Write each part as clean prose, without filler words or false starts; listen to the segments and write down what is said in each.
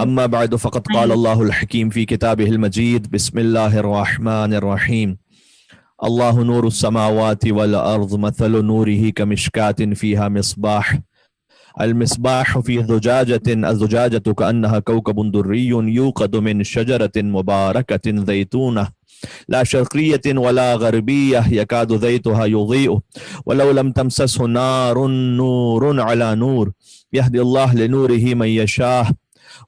أما بعد فقد قال الله الحكيم في كتابه المجيد بسم الله الرحمن الرحيم الله نور السماوات والأرض مثل نوره كمشكاة فيها مصباح المصباح في زجاجة الزجاجة كأنها كوكب دري يوقد من شجرة مباركة زيتونة لا شرقية ولا غربية يكاد زيتها يضيء ولو لم تمسسه نار نور على نور يهدي الله لنوره من يشاء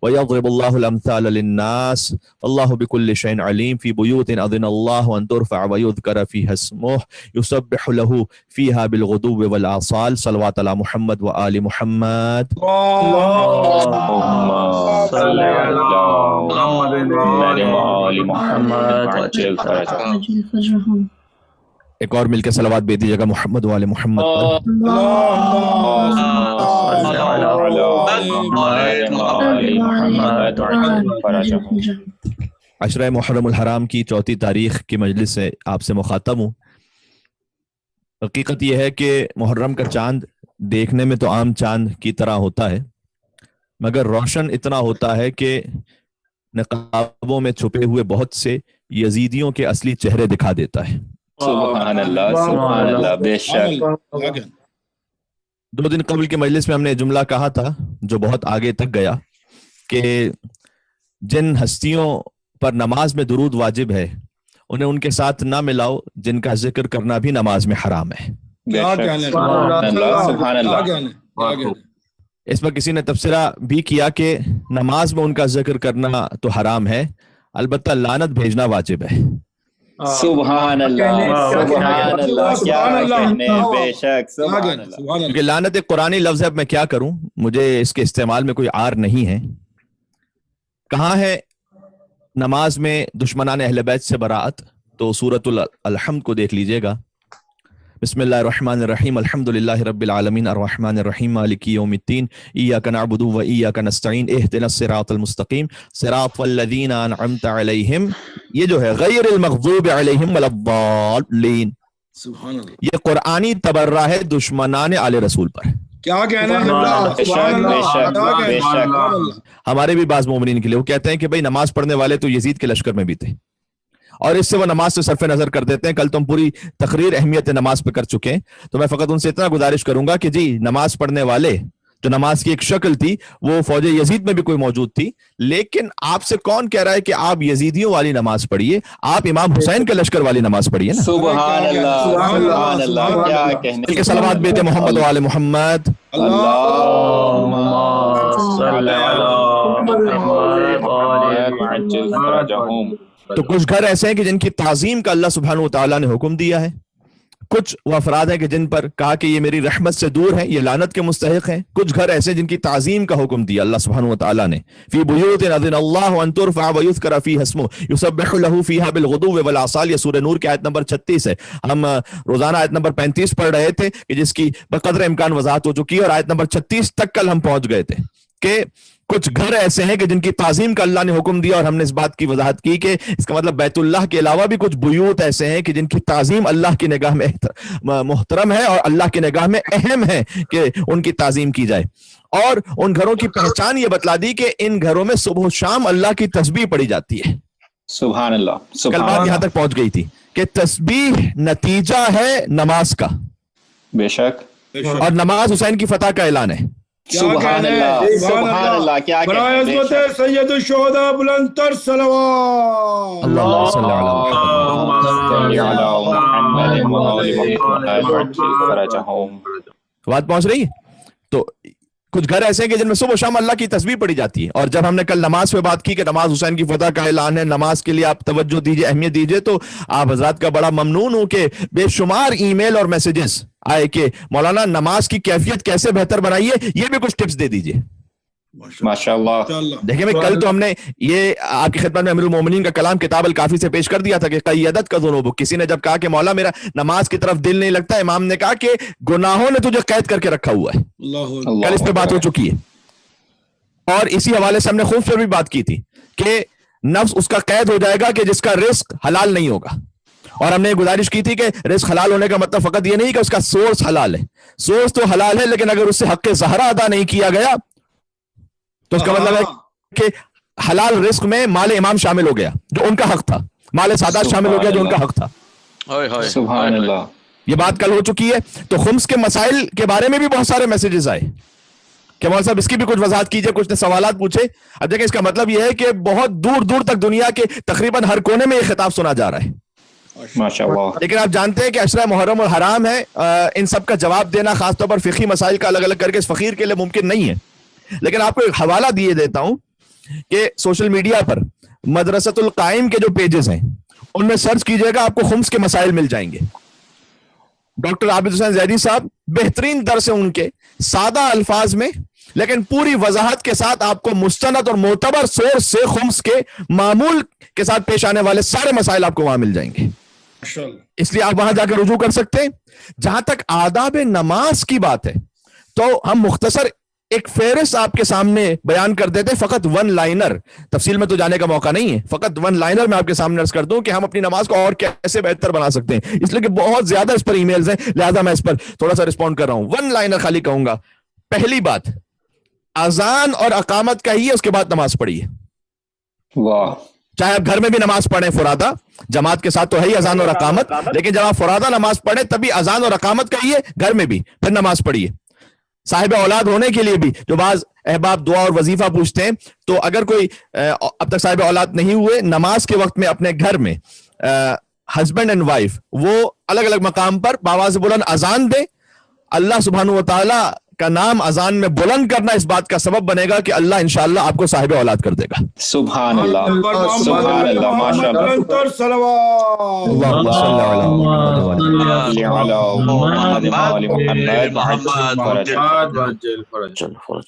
ويضرب الله الأمثال للناس الله بكل شيء عليم في بيوت أذن الله أن ترفع ويذكر فيها اسمه يسبح له فيها بالغدو والآصال صلوات على محمد وآل محمد اللهم صل على محمد وآل محمد وعجل فرجهم. ایک اور مل کے صلوات بھیج دیجیے گا محمد وآل محمد پر. عشرہ محرم الحرام کی 4 تاریخ کی مجلس سے آپ سے مخاطب ہوں. حقیقت یہ ہے کہ محرم کا چاند دیکھنے میں تو عام چاند کی طرح ہوتا ہے مگر روشن اتنا ہوتا ہے کہ نقابوں میں چھپے ہوئے بہت سے یزیدیوں کے اصلی چہرے دکھا دیتا ہے. سبحان اللہ بے شک. 2 دن قبل کے مجلس میں ہم نے جملہ کہا تھا جو بہت آگے تک گیا کہ جن ہستیوں پر نماز میں درود واجب ہے انہیں ان کے ساتھ نہ ملاؤ جن کا ذکر کرنا بھی نماز میں حرام ہے. اس پر کسی نے تبصرہ بھی کیا کہ نماز میں ان کا ذکر کرنا تو حرام ہے البتہ لعنت بھیجنا واجب ہے. سبحان اللہ سبحان اللہ کیا کہنے بے شک سبحان اللہ. کیونکہ لعنت ایک قرآنی لفظ ہے. اب میں کیا کروں, مجھے اس کے استعمال میں کوئی عار نہیں ہے. کہاں ہے نماز میں دشمنان اہل بیت سے براءت؟ تو سورۃ الحمد کو دیکھ لیجئے گا. بسم اللہ الرحمن الرحیم الحمد للہ رب العالمین الرحمن الرحیم مالک یوم الدین ایاک نعبد و ایاک نستعین اہدنا الصراط المستقیم صراط الذین انعمت علیہم. یہ جو ہے غیر المغضوب علیہم ولا الضالین, یہ قرآنی تبرہ ہے دشمنان آل رسول پر. کیا کہنا ہے ہمارے بھی بعض مومنین کے لیے. وہ کہتے ہیں کہ بھئی نماز پڑھنے والے تو یزید کے لشکر میں بھی تھے اور اس سے وہ نماز سے صرف نظر کر دیتے ہیں. کل تم پوری تقریر اہمیت نماز پہ کر چکے ہیں تو میں فقط ان سے اتنا گزارش کروں گا کہ جی نماز پڑھنے والے جو نماز کی ایک شکل تھی وہ فوج یزید میں بھی کوئی موجود تھی, لیکن آپ سے کون کہہ رہا ہے کہ آپ یزیدیوں والی نماز پڑھیے؟ آپ امام حسین کے لشکر والی نماز پڑھیے نا. سبحان اللہ سبحان اللہ کیا کہنے. کے صلوات بیٹے محمد وآل محمد. اللہم صل علی محمد وعجل فرجہم. تو کچھ گھر ایسے ہیں کہ جن کی تعظیم کا اللہ سبحانہ وتعالیٰ نے حکم دیا ہے. کچھ وہ افراد ہیں کہ جن پر کہا کہ یہ میری رحمت سے دور ہیں, یہ لعنت کے مستحق ہیں. کچھ گھر ایسے جن کی تعظیم کا حکم دیا اللہ سبحانہ وتعالیٰ نے. فی بیوت اذن اللہ ان ترفع ویذکر فیہا اسمہ یسبح لہ فیہا بالغدو والآصال. یہ سورہ نور کی آیت نمبر 36 ہے. ہم روزانہ آیت نمبر 35 پڑھ رہے تھے کہ جس کی بقدر امکان وضاحت ہو چکی ہے, اور آیت نمبر 36 تک کل ہم پہنچ گئے تھے کہ کچھ گھر ایسے ہیں کہ جن کی تعظیم کا اللہ نے حکم دیا, اور ہم نے اس بات کی وضاحت کی کہ اس کا مطلب بیت اللہ کے علاوہ بھی کچھ بیوت ایسے ہیں کہ جن کی تعظیم اللہ کی نگاہ میں محترم ہے اور اللہ کی نگاہ میں اہم ہے کہ ان کی تعظیم کی جائے. اور ان گھروں کی پہچان یہ بتلا دی کہ ان گھروں میں صبح و شام اللہ کی تسبیح پڑھی جاتی ہے. سبحان اللہ. کل بات یہاں تک پہنچ گئی تھی کہ تسبیح نتیجہ ہے نماز کا. بے شک. اور نماز حسین کی فتح کا اعلان ہے. سبحان اللہ سبحان اللہ کیا برائے عظمت سید الشہداء بلند تر صلوات. اللہ صلی بات پہنچ رہی ہے. تو کچھ گھر ایسے ہیں کہ جن میں صبح و شام اللہ کی تسبیح پڑھی جاتی ہے. اور جب ہم نے کل نماز پہ بات کی کہ نماز حسین کی فتح کا اعلان ہے, نماز کے لیے آپ توجہ دیجئے, اہمیت دیجئے, تو آپ حضرات کا بڑا ممنون ہوں کہ بے شمار ای میل اور میسیجز آئے کہ مولانا نماز کی کیفیت کیسے بہتر بنائیے, یہ بھی کچھ ٹپس دے دیجئے. ماشاءاللہ. دیکھیں میں کل تو ہم نے یہ آپ کی خدمت میں امیر المومنین کا کلام کتاب الکافی سے پیش کر دیا تھا کہ قیدت کا ذنوب. کسی نے جب کہا کہ مولا میرا نماز کی طرف دل نہیں لگتا, امام نے کہا کہ گناہوں نے تجھے قید کر کے رکھا ہوا ہے. کل اس پہ بات ہو چکی ہے. اور اسی حوالے سے ہم نے خوف پہ بھی بات کی تھی کہ نفس اس کا قید ہو جائے گا کہ جس کا رزق حلال نہیں ہوگا. اور ہم نے گزارش کی تھی کہ رزق حلال ہونے کا مطلب فقط یہ نہیں کہ اس کا سورس حلال ہے. سورس تو حلال ہے لیکن اگر اس سے حق ظاہرہ ادا نہیں کیا گیا تو اس کا مطلب ہے کہ حلال رزق میں مال امام شامل ہو گیا جو ان کا حق تھا, مال سادات شامل ہو گیا جو ان کا حق تھا. سبحان اللہ. یہ بات کل ہو چکی ہے. تو خمس کے مسائل کے بارے میں بھی بہت سارے میسیجز آئے کہ مولوی صاحب اس کی بھی کچھ وضاحت کیجئے, کچھ نے سوالات پوچھے. اب دیکھیں اس کا مطلب یہ ہے کہ بہت دور دور تک دنیا کے تقریباً ہر کونے میں یہ خطاب سنا جا رہا ہے. ماشاءاللہ. لیکن آپ جانتے ہیں کہ عشرہ محرم اور حرام ہے, ان سب کا جواب دینا خاص طور پر فقہی مسائل کا الگ الگ کر کے اس فقیر کے لیے ممکن نہیں ہے. لیکن آپ کو ایک حوالہ دیے دیتا ہوں کہ سوشل میڈیا پر مدرسۃ القائم کے جو پیجز ہیں ان میں سرچ کیجئے گا, آپ کو خمس کے مسائل مل جائیں گے. ڈاکٹر عابد حسین زیدی صاحب بہترین درس ہیں ان کے, سادہ الفاظ میں لیکن پوری وضاحت کے ساتھ آپ کو مستند اور معتبر سورس سے خمس کے معمول کے ساتھ پیش آنے والے سارے مسائل آپ کو وہاں مل جائیں گے. اس لیے آپ وہاں جا کے رجوع کر سکتے ہیں. جہاں تک آداب نماز کی بات ہے تو ہم مختصر ایک فہرست آپ کے سامنے بیان کر دیتے ہیں, فقط ون لائنر, تفصیل میں تو جانے کا موقع نہیں ہے, فقط ون لائنر میں آپ کے سامنے عرض کر دوں کہ ہم اپنی نماز کو اور کیسے بہتر بنا سکتے ہیں. اس لیے کہ بہت زیادہ اس پر ای میلز ہیں, لہذا میں اس پر تھوڑا سا رسپونڈ کر رہا ہوں. ون لائنر خالی کہوں گا. پہلی بات, اذان اور اقامت کہیے, اس کے بعد نماز پڑھیے. واہ. چاہے آپ گھر میں بھی نماز پڑھیں فرادہ, جماعت کے ساتھ تو ہے ہی اذان اور اقامت, لیکن جب آپ فرادہ نماز پڑھیں تبھی اذان اور اقامت کہیے گھر میں بھی, پھر نماز پڑھیے. صاحب اولاد ہونے کے لیے بھی جو بعض احباب دعا اور وظیفہ پوچھتے ہیں, تو اگر کوئی اب تک صاحب اولاد نہیں ہوئے, نماز کے وقت میں اپنے گھر میں ہسبینڈ اینڈ وائف وہ الگ الگ مقام پر باواز بلند اذان دے. اللہ سبحانہ و تعالی کا نام اذان میں بلند کرنا اس بات کا سبب بنے گا کہ اللہ انشاءاللہ آپ کو صاحب اولاد کر دے گا. سبحان اللہ, سبحان اللہ, ماشاءاللہ.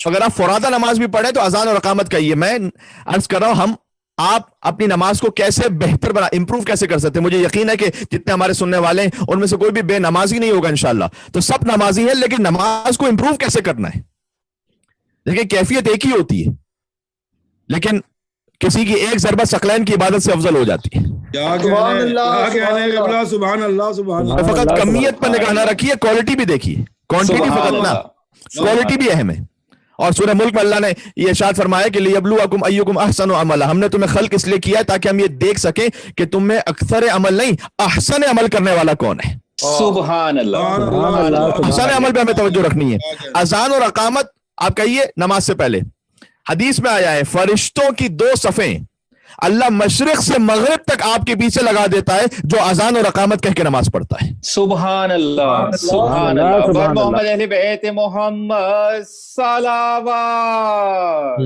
اگر آپ فرادہ نماز بھی پڑھیں تو اذان اور اقامت کہیے. میں عرض کر رہا ہوں ہم آپ اپنی نماز کو کیسے بہتر بنا, امپروو کیسے کر سکتے ہیں. مجھے یقین ہے کہ جتنے ہمارے سننے والے ہیں ان میں سے کوئی بھی بے نمازی نہیں ہوگا انشاءاللہ, تو سب نمازی ہیں, لیکن نماز کو امپروو کیسے کرنا ہے. دیکھیں کیفیت ایک ہی ہوتی ہے, لیکن کسی کی ایک ضربت ثقلین کی عبادت سے افضل ہو جاتی ہے. فقط کمیت پر نگاہ نہ رکھیے, کوالٹی بھی دیکھیے. کوانٹٹی فقط نہ, کوالٹی بھی اہم ہے. اور سورہ ملک میں اللہ نے یہ ارشاد فرمایا کہ لیبلوکم ایکم احسن عملا, ہم نے تمہیں خلق اس لیے کیا ہے تاکہ ہم یہ دیکھ سکیں کہ تم میں اکثر عمل نہیں احسن عمل کرنے والا کون ہے. سبحان اللہ. احسن عمل پہ ہمیں توجہ رکھنی ہے. اذان اور اقامت آپ کہیے نماز سے پہلے. حدیث میں آیا ہے فرشتوں کی 2 صفیں اللہ مشرق سے مغرب تک آپ کے پیچھے لگا دیتا ہے جو اذان اور اقامت کہہ کے نماز پڑھتا ہے. سبحان اللہ, سبحان اللہ. بر محمد اہل بیت محمد صلوات.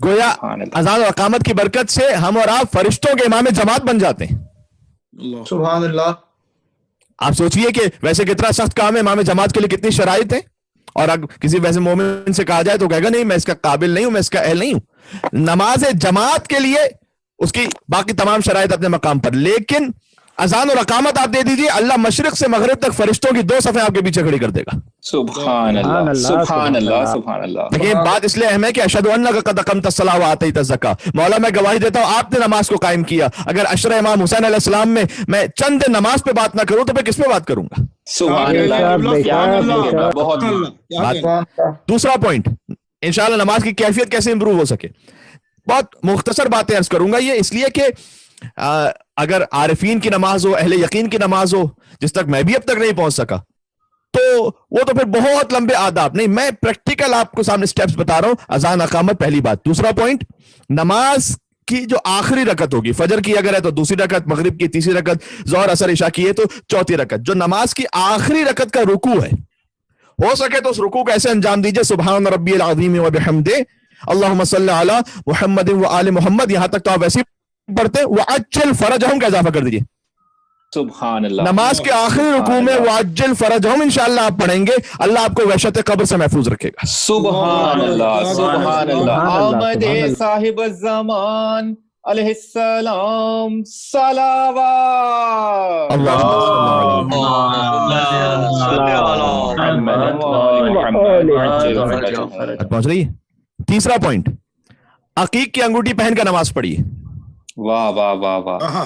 گویا اذان اور اقامت کی برکت سے ہم اور آپ فرشتوں کے امام جماعت بن جاتے ہیں. سبحان اللہ. آپ سوچئے کہ ویسے کتنا سخت کام ہے, امام جماعت کے لیے کتنی شرائط ہے. اور اگر کسی ویسے مومن سے کہا جائے تو کہے گا نہیں میں اس کا قابل نہیں ہوں, میں اس کا اہل نہیں ہوں. نماز جماعت کے لیے اس کی باقی تمام شرائط اپنے مقام پر, لیکن اذان اور اقامت آپ دے دیجیے, اللہ مشرق سے مغرب تک فرشتوں کی 2 صفیں آپ کے پیچھے کھڑی کر دے گا. سبحان اللہ, سبحان اللہ, سبحان اللہ. لیکن بات اس لیے اہم ہے کہ اشہد انک قد اقمت الصلاۃ وآتیت الزکاۃ, مولا میں گواہی دیتا ہوں آپ نے نماز کو قائم کیا. اگر عشرہ امام حسین علیہ السلام میں چند دن نماز پہ بات نہ کروں تو میں کس پہ بات کروں گا. سبحان اللہ. بہت. دوسرا پوائنٹ, انشاءاللہ نماز کی کیفیت کیسے امپروو ہو سکے. بہت مختصر باتیں عرض کروں گا. یہ اس لیے کہ اگر عارفین کی نماز ہو, اہل یقین کی نماز ہو, جس تک میں بھی اب تک نہیں پہنچ سکا, تو وہ تو پھر بہت لمبے آداب نہیں, میں پریکٹیکل آپ کو سامنے سٹیپس بتا رہا ہوں. اذان اقامت پہلی بات. دوسرا پوائنٹ, نماز کی جو آخری رکعت ہوگی, فجر کی اگر ہے تو دوسری رکعت, مغرب کی تیسری رکعت, ظہر عصر عشاء کی ہے تو چوتھی رکعت, جو نماز کی آخری رکعت کا رکوع ہے, ہو سکے تو اس رکوع کو ایسے انجام دیجئے سبحان ربی العظیم وبحمدہ اللہم صلی علی محمد وآل محمد, یہاں تک تو آپ ویسے پڑھتے ہیں. وعجل فرجہم کا اضافہ کر دیجئے. سبحان اللہ. نماز کے آخری رکوع میں وعجل فرجہم انشاءاللہ آپ پڑھیں گے, اللہ آپ کو وحشت قبر سے محفوظ رکھے گا. سبحان اللہ, سبحان اللہ. آمد صاحب الزمان علیہ السلام صلوات. پہنچ رہی ہے. تیسرا پوائنٹ, عقیق کی انگوٹھی پہن کر نماز پڑھیے. واہ واہ واہ واہ.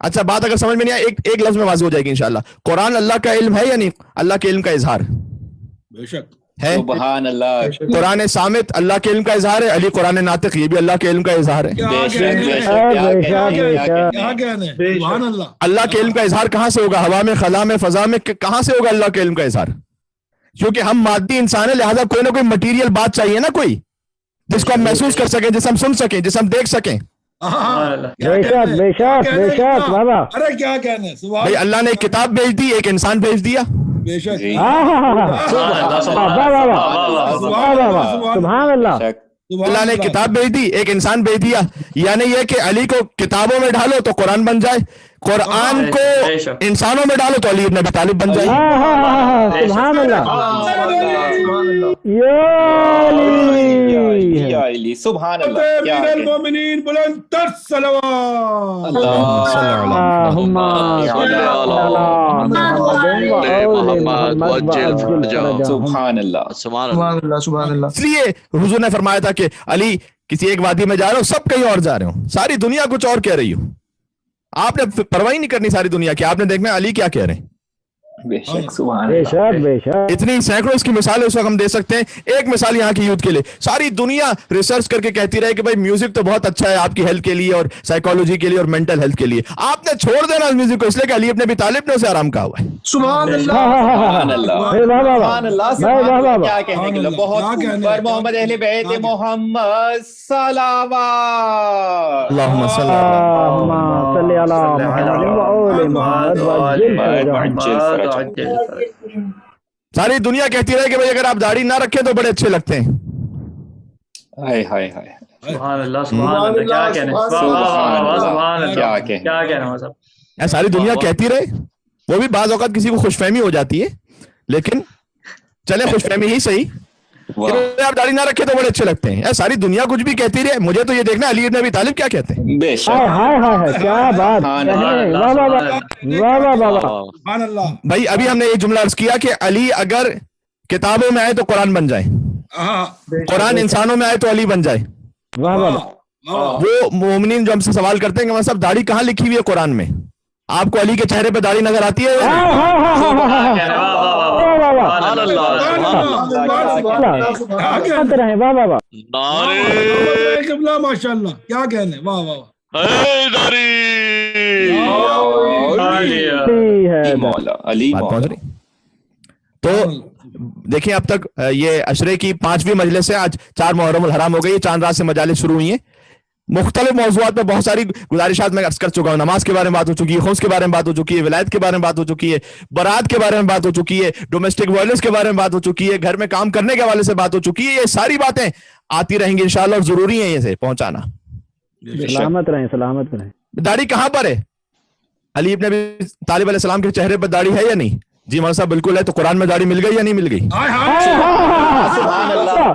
اچھا بات اگر سمجھ میں نہیں آیا ایک لفظ میں واضح ہو جائے گی انشاءاللہ. قرآن اللہ کا علم ہے یا نہیں؟ اللہ کے علم کا اظہار بے شک ہے. سبحان اللہ. قرآن صامت اللہ کے علم کا اظہار ہے. علی قرآن ناطق یہ بھی اللہ کے علم کا اظہار ہے. بے شک بے شک. کیا کہنے سبحان اللہ. اللہ کے علم کا اظہار کہاں سے ہوگا؟ ہوا میں، خلا میں، فضا میں، کہاں سے ہوگا اللہ کے علم کا اظہار؟ کیونکہ ہم مادی انسان ہیں، لہذا کوئی نہ کوئی مٹیریل بات چاہیے نا، کوئی جس کو ہم محسوس کر سکیں، جسے ہم سن سکیں، جسے ہم دیکھ سکیں. بے شک بے شک بے شک بابا. ارے کیا کہنے سبحان بھائی اللہ نے ایک کتاب بھیج دی، ایک انسان بھیج دیا. بے شک سبحان اللہ. اللہ نے ایک کتاب بھیج دی، ایک انسان بھیج دیا. یعنی یہ کہ علی کو کتابوں میں ڈالو تو قرآن بن جائے، قرآن کو انسانوں میں ڈالو تو علی ابن ابی طالب بن جائے. سبحان اللہ. یا علی سبحان اللہ. کیا امیر المومنین بلند تر صلوات. اللہم سبحان اللہ. سبحان اللہ. اس لیے حضور نے فرمایا تھا کہ علی کسی ایک وادی میں جا رہے ہو، سب کہیں اور جا رہے ہو، ساری دنیا کچھ اور کہہ رہی ہو، آپ نے پرواہ نہیں کرنی ساری دنیا کی، آپ نے دیکھنا علی کیا کہہ رہے ہیں. بے شک سبحان بے اللہ. شک بے شک. اتنی سینکڑوں اس کی مثالیں اس وقت ہم دے سکتے ہیں. ایک مثال یہاں کی یوتھ کے لیے، ساری دنیا ریسرچ کر کے کہتی رہے کہ بھائی میوزک تو بہت اچھا ہے آپ کی ہیلتھ کے لیے اور سائیکالوجی کے لیے اور مینٹل ہیلتھ کے لیے. آپ نے چھوڑ دینا اس میوزک کو، اس لیے کہ علی ابن ابی طالب نے اسے آرام کہا ہوا ہے. سبحان اللہ. سبحان اللہ. سبحان اللہ. سبحان اللہ. کیا کہنے کے لیے بہت پر محمد اہل بیت محمد صلوات. اللہم صلی اللہ ساری دنیا کہتی رہے کہ بھائی اگر آپ داڑھی نہ رکھیں تو بڑے اچھے لگتے ہیں. ہائے ہائے ہائے. سبحان اللہ. سبحان اللہ. کیا کہنے سبحان اللہ. کیا کہنا صاحب. ساری دنیا کہتی رہے. وہ بھی بعض اوقات کسی کو خوش فہمی ہو جاتی ہے، لیکن چلے خوش فہمی ہی صحیح. آپ داڑھی نہ رکھے تو بڑے اچھے لگتے ہیں. ساری دنیا کچھ بھی کہتی رہے، مجھے تو یہ دیکھنا علی ابن ابی طالب کیا کہتے ہیں. بے شک. کیا بات. سبحان اللہ. بھائی ابھی ہم نے یہ جملہ عرض کیا کہ علی اگر کتابوں میں آئے تو قرآن بن جائے، قرآن انسانوں میں آئے تو علی بن جائے. وہ مومنین جو ہم سے سوال کرتے ہیں کہ صاحب داڑھی کہاں لکھی ہوئی ہے قرآن میں؟ آپ کو علی کے چہرے پہ داڑھی نظر آتی ہے؟ ماشاء اللہ. کیا کہنے. واہ واہ. علی تو دیکھیں اب تک یہ عشرے کی 5ویں مجلس ہے. آج 4 محرم الحرام ہو گئی، چاند رات سے مجالس شروع ہوئی ہیں. مختلف موضوعات پہ بہت ساری گزارشات میں عرض کر چکا ہوں. نماز کے بارے میں بات ہو چکی ہے، خمس کے بارے میں بات ہو چکی ہے، ولایت کے بارے میں بات ہو چکی ہے، برات کے بارے میں بات ہو چکی ہے، ڈومیسٹک وائلنس کے بارے میں بات ہو چکی ہے، گھر میں کام کرنے کے حوالے سے بات ہو چکی ہے. یہ ساری باتیں آتی رہیں گی انشاءاللہ اور ضروری ہیں یہ پہنچانا. سلامت رہیں سلامت رہیں. داڑھی کہاں پر ہے؟ علی ابن ابی طالب علیہ السلام کے چہرے پر داڑھی ہے یا نہیں؟ جی مولانا صاحب بالکل ہے. تو قرآن میں داڑھی مل گئی یا نہیں مل گئی؟ سبحان اللہ.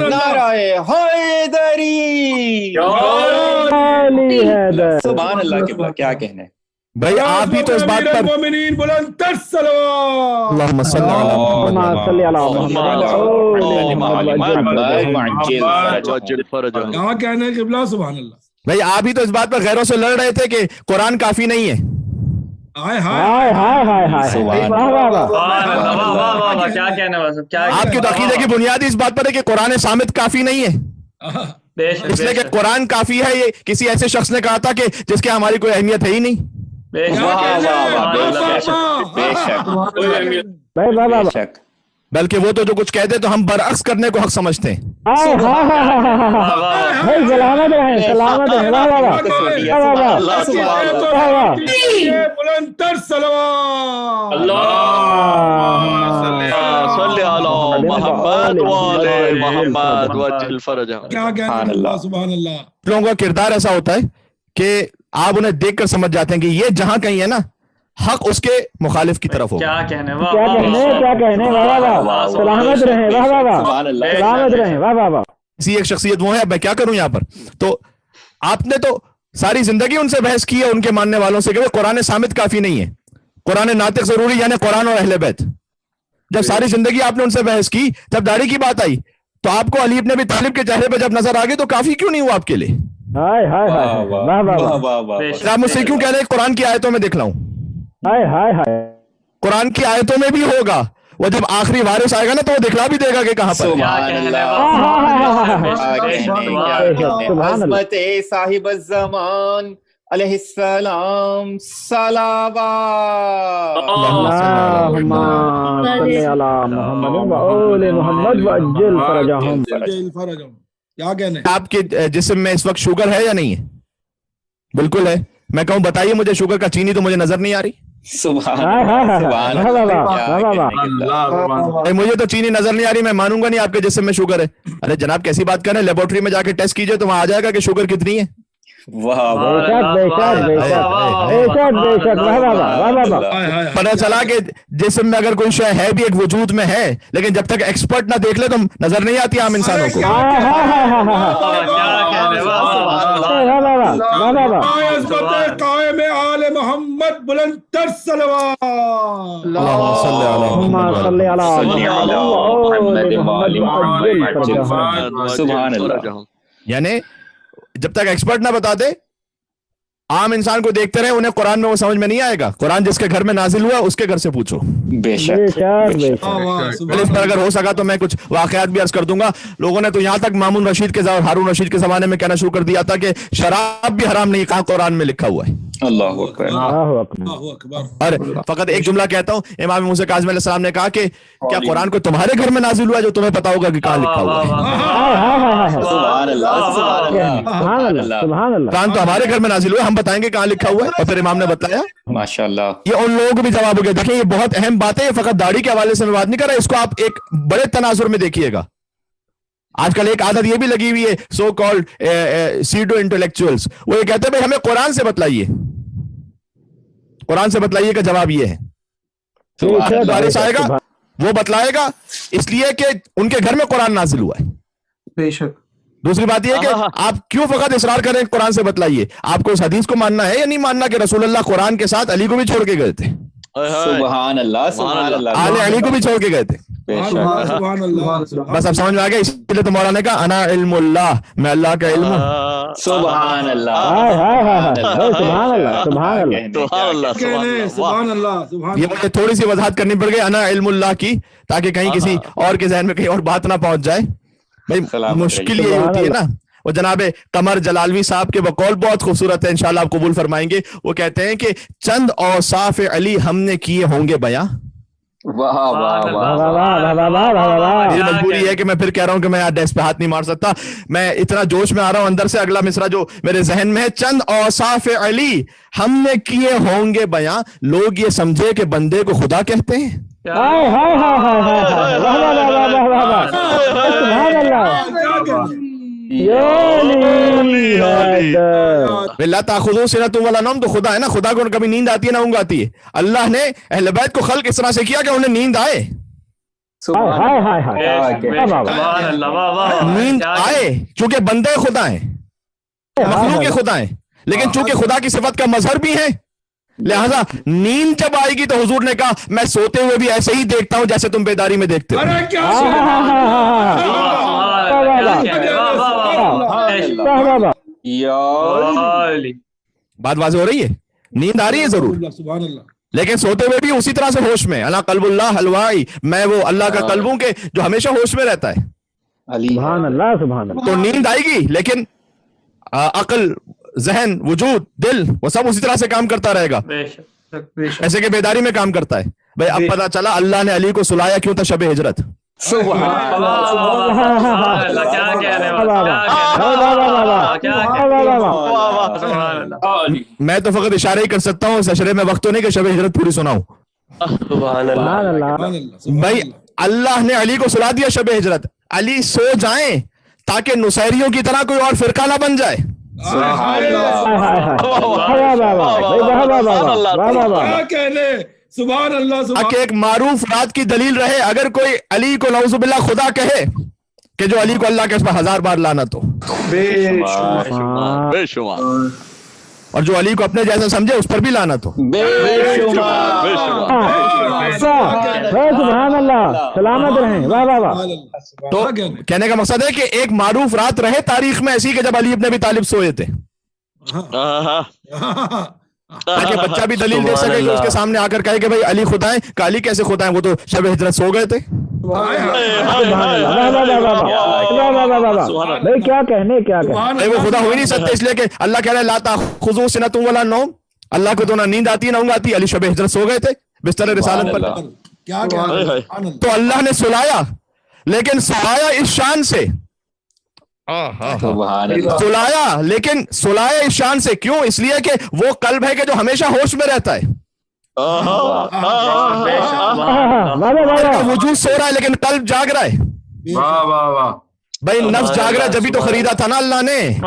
نعرہ حیدری. سبحان اللہ. کیا کہنے. بھائی آپ ہی تو اس بات پر مومنین بلند تر صلوات. اللہم صلی کیا کہنے قبلہ. سبحان اللہ. بھائی آپ ہی تو اس بات پر غیروں سے لڑ رہے تھے کہ قرآن کافی نہیں ہے. آپ کی عقیدے کی بنیاد اس بات پر ہے کہ قرآن صامت کافی نہیں ہے، اس لیے کہ قرآن کافی ہے. یہ کسی ایسے شخص نے کہا تھا کہ جس کے ہماری کوئی اہمیت ہے ہی نہیں. بلکہ وہ تو جو کچھ کہتے تو ہم برعکس کرنے کو حق سمجھتے ہیں. لوگوں کا کردار ایسا ہوتا ہے کہ آپ انہیں دیکھ کر سمجھ جاتے ہیں کہ یہ جہاں کہیں ہے نا حق اس کے مخالف کی طرف ہو. کیا کہنے. اسی ایک شخصیت وہ ہے. میں کیا کروں یہاں پر. تو آپ نے تو ساری زندگی ان سے بحث کی ہے ان کے ماننے والوں سے کہ قرآن صامت کافی نہیں ہے، قرآن ناطق ضروری، یعنی قرآن اور اہل بیت. جب ساری زندگی آپ نے ان سے بحث کی، جب داڑھی کی بات آئی تو آپ کو علی ابن ابی طالب کے چہرے پہ جب نظر آ گئی تو کافی کیوں نہیں ہوا آپ کے لیے؟ ہائے ہائے ہائے واہ واہ واہ آپ مجھ سے کیوں کہہ رہے ہیں قرآن کی آیتوں میں دکھلاؤں؟ ہائے ہائے ہائے قرآن کی آیتوں میں بھی ہوگا، وہ جب آخری وارث آئے گا نا تو وہ دکھلا بھی دے گا کہ کہاں پر۔ سبحان اللہ، عظمت صاحب الزمان علیہ السلام صلوات۔ اللہم صلی علی محمد وآل محمد وعجل فرجہم۔ کیا کہنے آپ کے جسم میں اس وقت شوگر ہے یا نہیں ہے؟ بالکل ہے۔ میں کہوں بتائیے مجھے شوگر کا چینی تو مجھے نظر نہیں آ رہی۔ سبحان اللہ، سبحان اللہ، مجھے تو چینی نظر نہیں آ رہی، میں مانوں گا نہیں آپ کے جسم میں شوگر ہے۔ ارے جناب کیسی بات کر رہے ہیں، لیبورٹری میں جا کے ٹیسٹ کیجئے تو وہاں آ جائے گا کہ شوگر کتنی ہے۔ واہ بے شک بے شک بے شک بے شک بے شک واہ واہ واہ واہ واہ۔ پتہ چلا کہ جسم میں اگر کوئی شے ہے بھی ایک وجود میں ہے، لیکن جب تک ایکسپرٹ نہ دیکھ لے تو نظر نہیں آتی عام انسانوں کو۔ قائم آل محمد بلند تر صلوات۔ اللہم صلی علی محمد۔ صلی علی محمد وعجل فرجہم۔ سبحان اللہ۔ یعنی جب تک ایکسپرٹ نہ بتا دے عام انسان کو دیکھتے رہے، انہیں قرآن میں وہ سمجھ میں نہیں آئے گا۔ قرآن جس کے گھر میں نازل ہوا اس کے گھر سے پوچھو۔ بے بے شک، شک بے شک۔ اس پر اگر ہو سکا تو میں کچھ واقعات بھی عرض کر دوں گا۔ لوگوں نے تو یہاں تک مامون رشید کے اور ہارون رشید کے زمانے میں کہنا شروع کر دیا تھا کہ شراب بھی حرام نہیں، کہاں قرآن میں لکھا ہوا ہے۔ اللہ اکبر۔ اور فقط ایک جملہ کہتا ہوں، امام موسیٰ کاظم علیہ السلام نے کہا کہ کیا قرآن کو تمہارے گھر میں نازل ہوا جو تمہیں پتا ہوگا کہ کہاں لکھا ہوا ہے؟ سبحان اللہ، سبحان اللہ، سبحان اللہ۔ قرآن تو ہمارے گھر میں نازل ہوا ہے، ہم بتائیں گے کہاں لکھا ہوا ہے؟ اور پھر امام نے بتایا۔ ماشاء اللہ۔ یہ ان لوگوں کو بھی جواب ہو گیا۔ دیکھیں یہ بہت اہم بات ہے، یہ فقط داڑھی کے حوالے سے میں بات نہیں کر رہا، اس کو آپ ایک بڑے تناظر میں دیکھیے گا۔ آج کل ایک عادت یہ بھی لگی ہوئی ہے سو کالڈ سیڈو انٹلیکچوئلز، وہ یہ کہتے ہیں بھائی ہمیں قرآن سے بتلائیے، قرآن سے بتلائیے کا جواب یہ ہے۔ وارث آئے گا وہ بتلائے گا اس لیے کہ ان کے گھر میں قرآن نازل ہوا ہے۔ بے شک۔ دوسری بات یہ ہے کہ آپ کیوں فقط اصرار کریں قرآن سے بتلائیے؟ آپ کو اس حدیث کو ماننا ہے یا نہیں ماننا کہ رسول اللہ قرآن کے ساتھ علی کو بھی چھوڑ کے گئے تھے؟ سبحان اللہ، سبحان اللہ، آل علی کو بھی چھوڑ کے گئے تھے۔ سبحان اللہ۔ بس اب سمجھ میں آ گیا، اس لیے تو مولانا نے کہا انا علم اللہ، میں اللہ کا علم ہوں۔ سبحان اللہ، سبحان اللہ سبحان اللہ۔ سبحان اللہ، سبحان یہ مجھے تھوڑی سی وضاحت کرنی پڑ گئی انا علم اللہ کی، تاکہ کہیں کسی اور کے ذہن میں کہیں اور بات نہ پہنچ جائے۔ بھائی مشکل یہ ہوتی ہے نا، وہ جناب قمر جلالوی صاحب کے بقول بہت خوبصورت ہے، انشاءاللہ آپ قبول فرمائیں گے۔ وہ کہتے ہیں کہ چند اوصاف علی ہم نے کیے ہوں گے بیاں۔ واہ واہ واہ، میری مجبوری ہے کہ میں پھر کہہ رہا ہوں کہ میں یہاں ڈیسک پہ ہاتھ نہیں مار سکتا، میں اتنا جوش میں آ رہا ہوں اندر سے۔ اگلا مصرع جو میرے ذہن میں ہے، چند اوصاف علی ہم نے کیے ہوں گے بیاں، لوگ یہ سمجھے کہ بندے کو خدا کہتے ہیں۔ لا تاخذوا سنۃ ولا نوم، تو خدا ہے نا، خدا کو کبھی نیند آتی ہے نہ اونگ آتی ہے۔ اللہ نے اہل بیت کو خلق اس طرح سے کیا کہ انہیں نیند آئے، نیند آئے، چونکہ بندے خدا ہیں، مخلوق خدا ہیں، لیکن چونکہ خدا کی صفت کا مظہر بھی ہے، لہذا نیند جب آئے گی تو حضور نے کہا میں سوتے ہوئے بھی ایسے ہی دیکھتا ہوں جیسے تم بیداری میں دیکھتے ہو۔ بات واضح ہو رہی ہے؟ نیند آ رہی ہے ضرور، سبحان اللہ، لیکن سوتے ہوئے بھی اسی طرح سے ہوش میں۔ انا قلب اللہ حلوائی، میں وہ اللہ کا قلب ہوں کہ جو ہمیشہ ہوش میں رہتا ہے۔ سبحان اللہ سبحان اللہ۔ تو نیند آئے گی لیکن عقل، ذہن، وجود، دل وہ سب اسی طرح سے کام کرتا رہے گا، ایسے کہ بیداری میں کام کرتا ہے۔ بھائی اب پتا چلا اللہ نے علی کو سلایا کیوں تھا شب ہجرت۔ میں تو فقط اشارہ ہی کر سکتا ہوں، اس اشرے میں وقت تو نہیں کہ شب ہجرت پوری سناؤں۔ بھائی اللہ نے علی کو سلا دیا شب ہجرت، علی سو جائیں تاکہ نصیریوں کی طرح کوئی اور فرقہ نہ بن جائے۔ سبحان اللہ، کہ ایک معروف رات کی دلیل رہے، اگر کوئی علی کو نعوذ باللہ خدا کہے کہ جو علی کو اللہ کے اس پر 1000 بار لعنت ہو۔ بے شمار۔ اور جو علی کو اپنے جیسا سمجھے اس پر بھی لعنت ہو. سبحان اللہ, سلامت رہیں. واہ واہ واہ. تو کہنے کا مقصد ہے کہ ایک معروف رات رہے تاریخ میں ایسی کہ جب علی ابن ابی طالب سوئے تھے, تاکہ بچہ بھی دلیل دے سکے کہ اس کے سامنے آ کر کہے کہ بھائی علی خدا ہے. کہ علی کیسے خدا ہیں, وہ تو شب ہجرت سو گئے تھے. بھائی کیا کہنے, کیا کہنے. وہ خدا ہو ہی نہیں سکتے, اس لیے کہ اللہ کہہ رہا ہے لا تأخذہ سنۃ ولا نوم, اللہ کو تو نہ نیند آتی نہ اونگ آتی. علی شب ہجرت سو گئے تھے بستر رسالت پر. تو اللہ نے سلایا, لیکن سلایا اس شان سے, سلایا لیکن سلایا اس شان سے. کیوں؟ اس لیے کہ وہ قلب ہے کہ جو ہمیشہ ہوش میں رہتا ہے. وجود سو رہا ہے لیکن قلب جاگ رہا ہے. بھائی نفس جاگ رہا ہے جبھی تو خریدا تھا نا اللہ نے.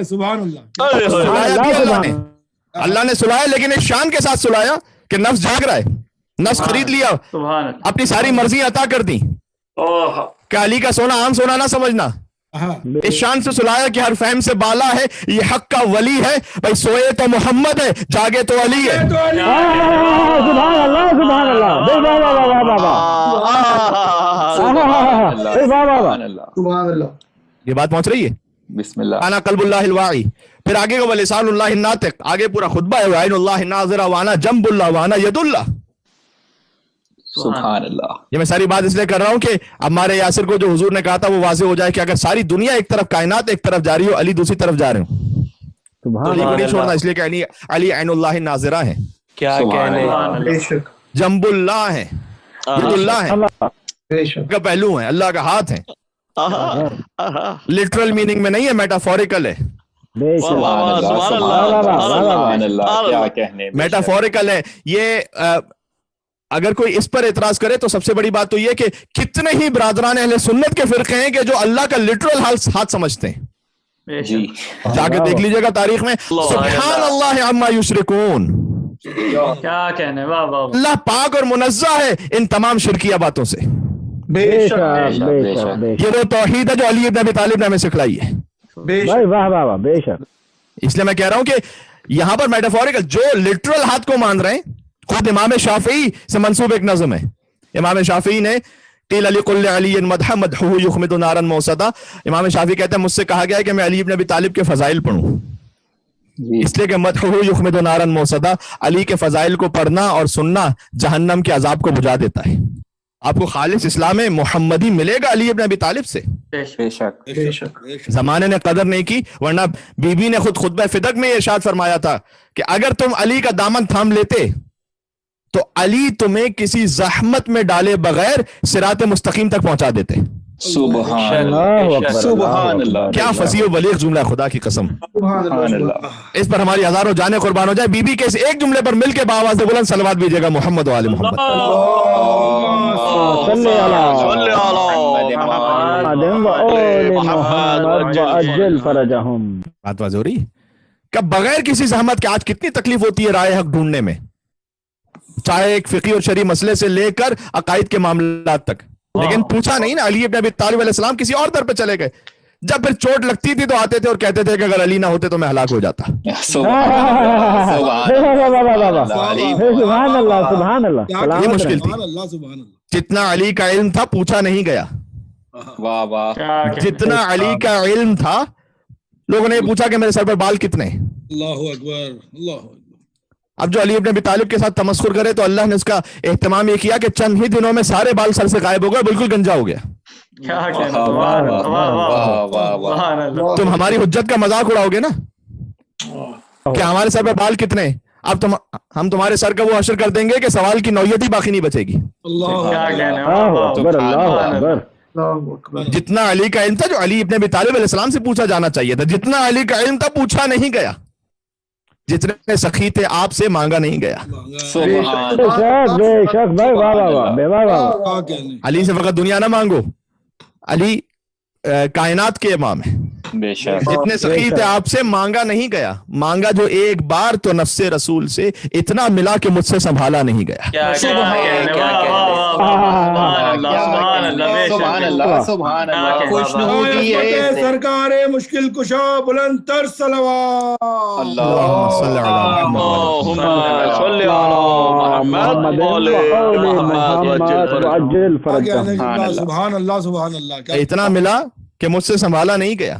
سبحان اللہ, اللہ نے سلایا لیکن ایک شان کے ساتھ سلایا کہ نفس جاگ رہا ہے. نفس خرید لیا, اپنی ساری مرضی عطا کر دی. کہ علی کا سونا عام سونا نہ سمجھنا, اس شان سے سلایا کہ ہر فہم سے بالا ہے, یہ حق کا ولی ہے. بھائی سوئے تو محمد ہے, جاگے تو علی ہے. سبحان اللہ, سبحان اللہ. یہ بات پہنچ رہی ہے. بسم اللہ. انا قلب اللہ الواعی. پھر آگے کا ولسان اللہ الناطق, آگے پورا خطبہ ہے. وعین اللہ الناظرہ وانا جنب اللہ وانا ید اللہ. سبحان اللہ. یہ میں ساری بات اس لیے کر رہا ہوں کہ ہمارے یاسر کو جو حضور نے کہا تھا وہ واضح ہو جائے کہ اگر ساری دنیا ایک طرف, کائنات ایک طرف جا رہی ہو, علی دوسری طرف جا رہے ہوں, تو علی کو نہیں چھوڑنا. اس لیے کہ علی عین اللہ ناظرہ ہیں, کیا کہنے, جنب اللہ ہیں, ید اللہ ہیں, کا پہلو ہیں, اللہ کا ہاتھ ہے. لٹرل میننگ میں نہیں ہے, میٹافوریکل ہے. میٹافوریکل ہے یہ. اگر کوئی اس پر اعتراض کرے تو سب سے بڑی بات تو یہ کہ کتنے ہی برادران اہل سنت کے فرقے ہیں کہ جو اللہ کا لٹرل ہاتھ سمجھتے ہیں. جا کے دیکھ لیجئے گا تاریخ میں. سبحان اللہ عما یشرکون, کیا کہنے, اللہ پاک اور منزہ ہے ان تمام شرکیہ باتوں سے. یہ وہ توحید ہے جو علی ابن ابی طالب نے ہمیں سکھلائی ہے. اس لیے میں کہہ رہا ہوں کہ یہاں پر میٹافوریکل, جو لٹرل ہاتھ کو مان رہے ہیں, خود امام شافعی سے منسوب ایک نظم ہے. امام شافعی نے قیل علی قل علی مدح مدحہ یخمد نارا موصدا. امام شافعی کہتے ہیں مجھ سے کہا گیا ہے کہ میں علی ابن ابی طالب کے فضائل پڑھوں, اس لیے کہ مدحہ یخمد نارا موصدا, علی کے فضائل کو پڑھنا اور سننا جہنم کے عذاب کو بجھا دیتا ہے. آپ کو خالص اسلام محمدی ملے گا علی ابن ابی طالب سے. بے شک. زمانے نے قدر نہیں کی, ورنہ بی بی نے خود خطبہ فدق میں ارشاد فرمایا تھا کہ اگر تم علی کا دامن تھام لیتے تو علی تمہیں کسی زحمت میں ڈالے بغیر صراط مستقیم تک پہنچا دیتے. سبحان اللہ, سبحان اللہ. کیا فصیح و بلیغ جملہ, خدا کی قسم. سبحان اللہ. اس پر ہماری ہزاروں جانیں قربان ہو جائے. بی بی کے اس ایک جملے پر مل کے باواز بلند صلوات بھیجیے گا محمد و آل محمد. بات واضح ہو رہی ہے کہ بغیر کسی زحمت کے آج کتنی تکلیف ہوتی ہے رائے حق ڈھونڈنے میں, چاہے ایک فقہی اور شرعی مسئلے سے لے کر عقائد کے معاملات تک. لیکن پوچھا نہیں نا, علی ابن ابی طالب علیہ السلام کسی اور در پہ چلے گئے. جب پھر چوٹ لگتی تھی تو آتے تھے اور کہتے تھے کہ اگر علی نہ ہوتے تو میں ہلاک ہو جاتا. یہ مشکل تھی. جتنا علی کا علم تھا پوچھا نہیں گیا. جتنا علی کا علم تھا لوگوں نے پوچھا کہ میرے سر پر بال کتنے. اللہ اکبر, اللہ اکبر. اب جو علی ابن ابی طالب کے ساتھ تمسخر کرے تو اللہ نے اس کا اہتمام یہ کیا کہ چند ہی دنوں میں سارے بال سر سے غائب ہو گئے, بالکل گنجا ہو گیا. تم ہماری حجت کا مذاق اڑاؤ گے نا کہ ہمارے سر پہ بال کتنے, اب ہم تمہارے سر کا وہ حشر کر دیں گے کہ سوال کی نوعیت ہی باقی نہیں بچے گی. جتنا علی کا علم تھا, جو علی ابن ابی طالب علیہ السلام سے پوچھا جانا چاہیے تھا, جتنا علی کا علم تھا پوچھا نہیں گیا. جتنے سخی تھے آپ سے مانگا نہیں گیا. علی سے فقط دنیا نہ مانگو, علی کائنات کے امام ہیں. بے شک اتنے سخی تھے آپ سے مانگا نہیں گیا, مانگا جو ایک بار تو نفس رسول سے, اتنا ملا کہ مجھ سے سنبھالا نہیں گیا. سبحان اللہ سبحان اللہ خوشنودی ہے سرکار مشکل کشا بلند تر صلوات. اللہم صلی علی محمد. صلی علی محمد وعجل فرجہ. سبحان اللہ سبحان اللہ. کیا اتنا ملا کہ مجھ سے سنبھالا نہیں گیا.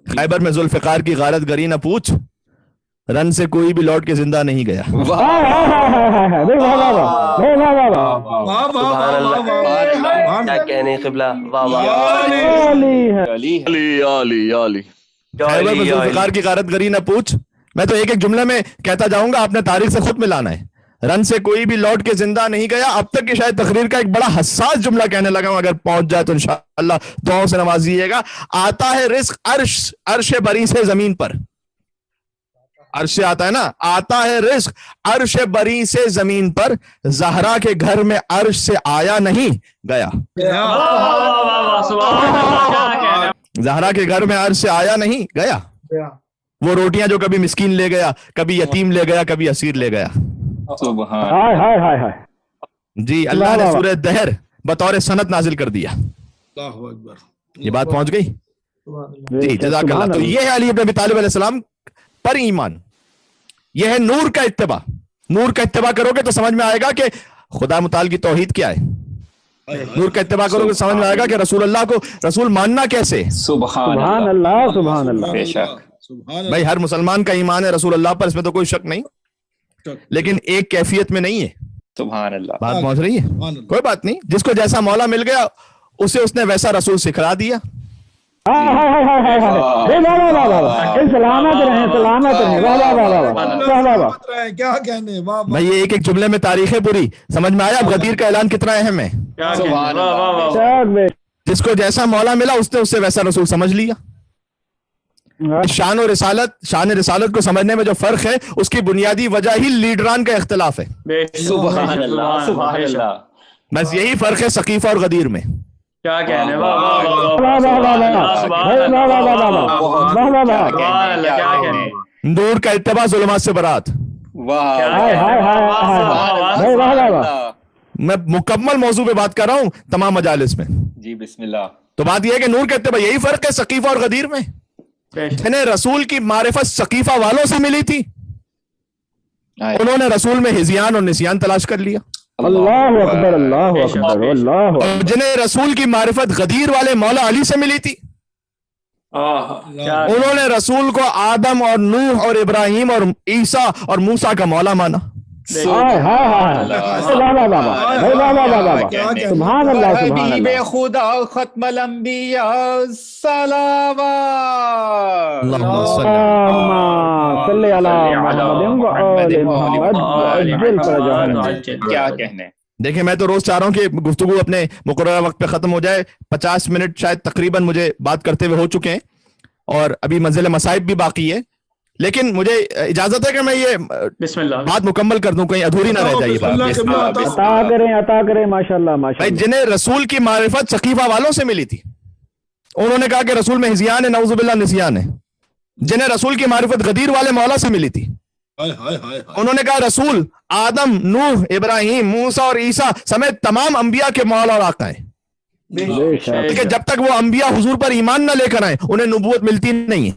خیبر میں ذوالفقار کی غارت گری نہ پوچھ, رن سے کوئی بھی لوٹ کے زندہ نہیں گیا. کیا کہنے قبلہ. خیبر میں ذوالفقار کی غارت گری نہ پوچھ. میں تو ایک ایک جملے میں کہتا جاؤں گا, آپ نے تاریخ سے خود ملانا ہے. رن سے کوئی بھی لوٹ کے زندہ نہیں گیا. اب تک کی شاید تقریر کا ایک بڑا حساس جملہ کہنے لگا ہوں, اگر پہنچ جائے تو انشاءاللہ دعاؤں سے نوازیے گا. آتا ہے رزق عرش بری سے زمین پر. عرش سے آتا ہے نا, آتا ہے رزق عرش بری سے زمین پر. زہرا کے گھر میں عرش سے آیا نہیں گیا. زہرا کے گھر میں عرش سے آیا نہیں گیا. وہ روٹیاں جو کبھی مسکین لے گیا, کبھی یتیم لے گیا, کبھی اسیر لے گیا. جی اللہ نے سورہ دہر بطور سند نازل کر دیا. اللہ اکبر. یہ بات پہنچ گئی. جی جزاک اللہ. تو یہ ہے علی ابن ابی طالب علیہ السلام پر ایمان. یہ ہے نور کا اتباع. نور کا اتباع کرو گے تو سمجھ میں آئے گا کہ خدا متعال کی توحید کیا ہے. نور کا اتباع کرو گے تو سمجھ میں آئے گا کہ رسول اللہ کو رسول ماننا کیسے. سبحان اللہ سبحان اللہ. بے شک بھائی ہر مسلمان کا ایمان ہے رسول اللہ پر, اس میں تو کوئی شک نہیں, لیکن ایک کیفیت میں نہیں ہے. سبحان اللہ. بات پہنچ رہی ہے. کوئی بات نہیں, جس کو جیسا مولا مل گیا اسے اس نے ویسا رسول سکھلا دیا. سلامت رہیں سلامت رہیں. کیا کہنے. بھائی یہ ایک ایک جملے میں تاریخ ہے پوری. سمجھ میں آیا اب غدیر کا اعلان کتنا اہم ہے. جس کو جیسا مولا ملا اس نے اس سے ویسا رسول سمجھ لیا. شان و رسالت کو سمجھنے میں جو فرق ہے اس کی بنیادی وجہ ہی لیڈران کا اختلاف ہے. سبحان اللہ سبحان اللہ. بس یہی فرق ہے ثقیفہ اور غدیر میں. کیا کہنے. نور کا اتباع ظلمات سے برات. میں مکمل موضوع پہ بات کر رہا ہوں تمام مجالس میں. جی بسم اللہ. تو بات یہ ہے کہ نور کا اتباع یہی فرق ہے ثقیفہ اور غدیر میں. انہیں رسول کی معرفت ثقیفہ والوں سے ملی تھی, انہوں نے رسول میں ہزیان اور نسیان تلاش کر لیا. اللہ اکبر اللہ اکبر اللہ. اور جنہیں رسول کی معرفت غدیر والے مولا علی سے ملی تھی, انہوں نے رسول کو آدم اور نوح اور ابراہیم اور عیسیٰ اور موسیٰ کا مولا مانا. سبحان اللہ حبیب خدا ختم الانبیاء صلوات. صلی علی محمد کیا کہنے. دیکھیں میں تو روز چاہ رہا ہوں کہ گفتگو اپنے مقررہ وقت پہ ختم ہو جائے. 50 منٹ شاید تقریباً مجھے بات کرتے ہوئے ہو چکے ہیں اور ابھی منزل مصائب بھی باقی ہے, لیکن مجھے اجازت ہے کہ میں یہ بسم اللہ بات مکمل کر دوں, کہیں ادھوری نہ رہ جائے بات. عطا کریں ماشاءاللہ ماشاءاللہ. جنہیں رسول کی معرفت ثقیفہ والوں سے ملی تھی, انہوں نے کہا کہ رسول میں ہزیان ہے, نعوذ باللہ نسیان ہے. جنہیں رسول کی معرفت غدیر والے مولا سے ملی تھی, انہوں نے کہا رسول آدم, نوح, ابراہیم, موسیٰ اور عیسیٰ سمیت تمام انبیاء کے مولا اور آقا ہیں. کہ جب تک وہ انبیاء حضور پر ایمان نہ لے کر آئیں انہیں نبوت ملتی نہیں ہے.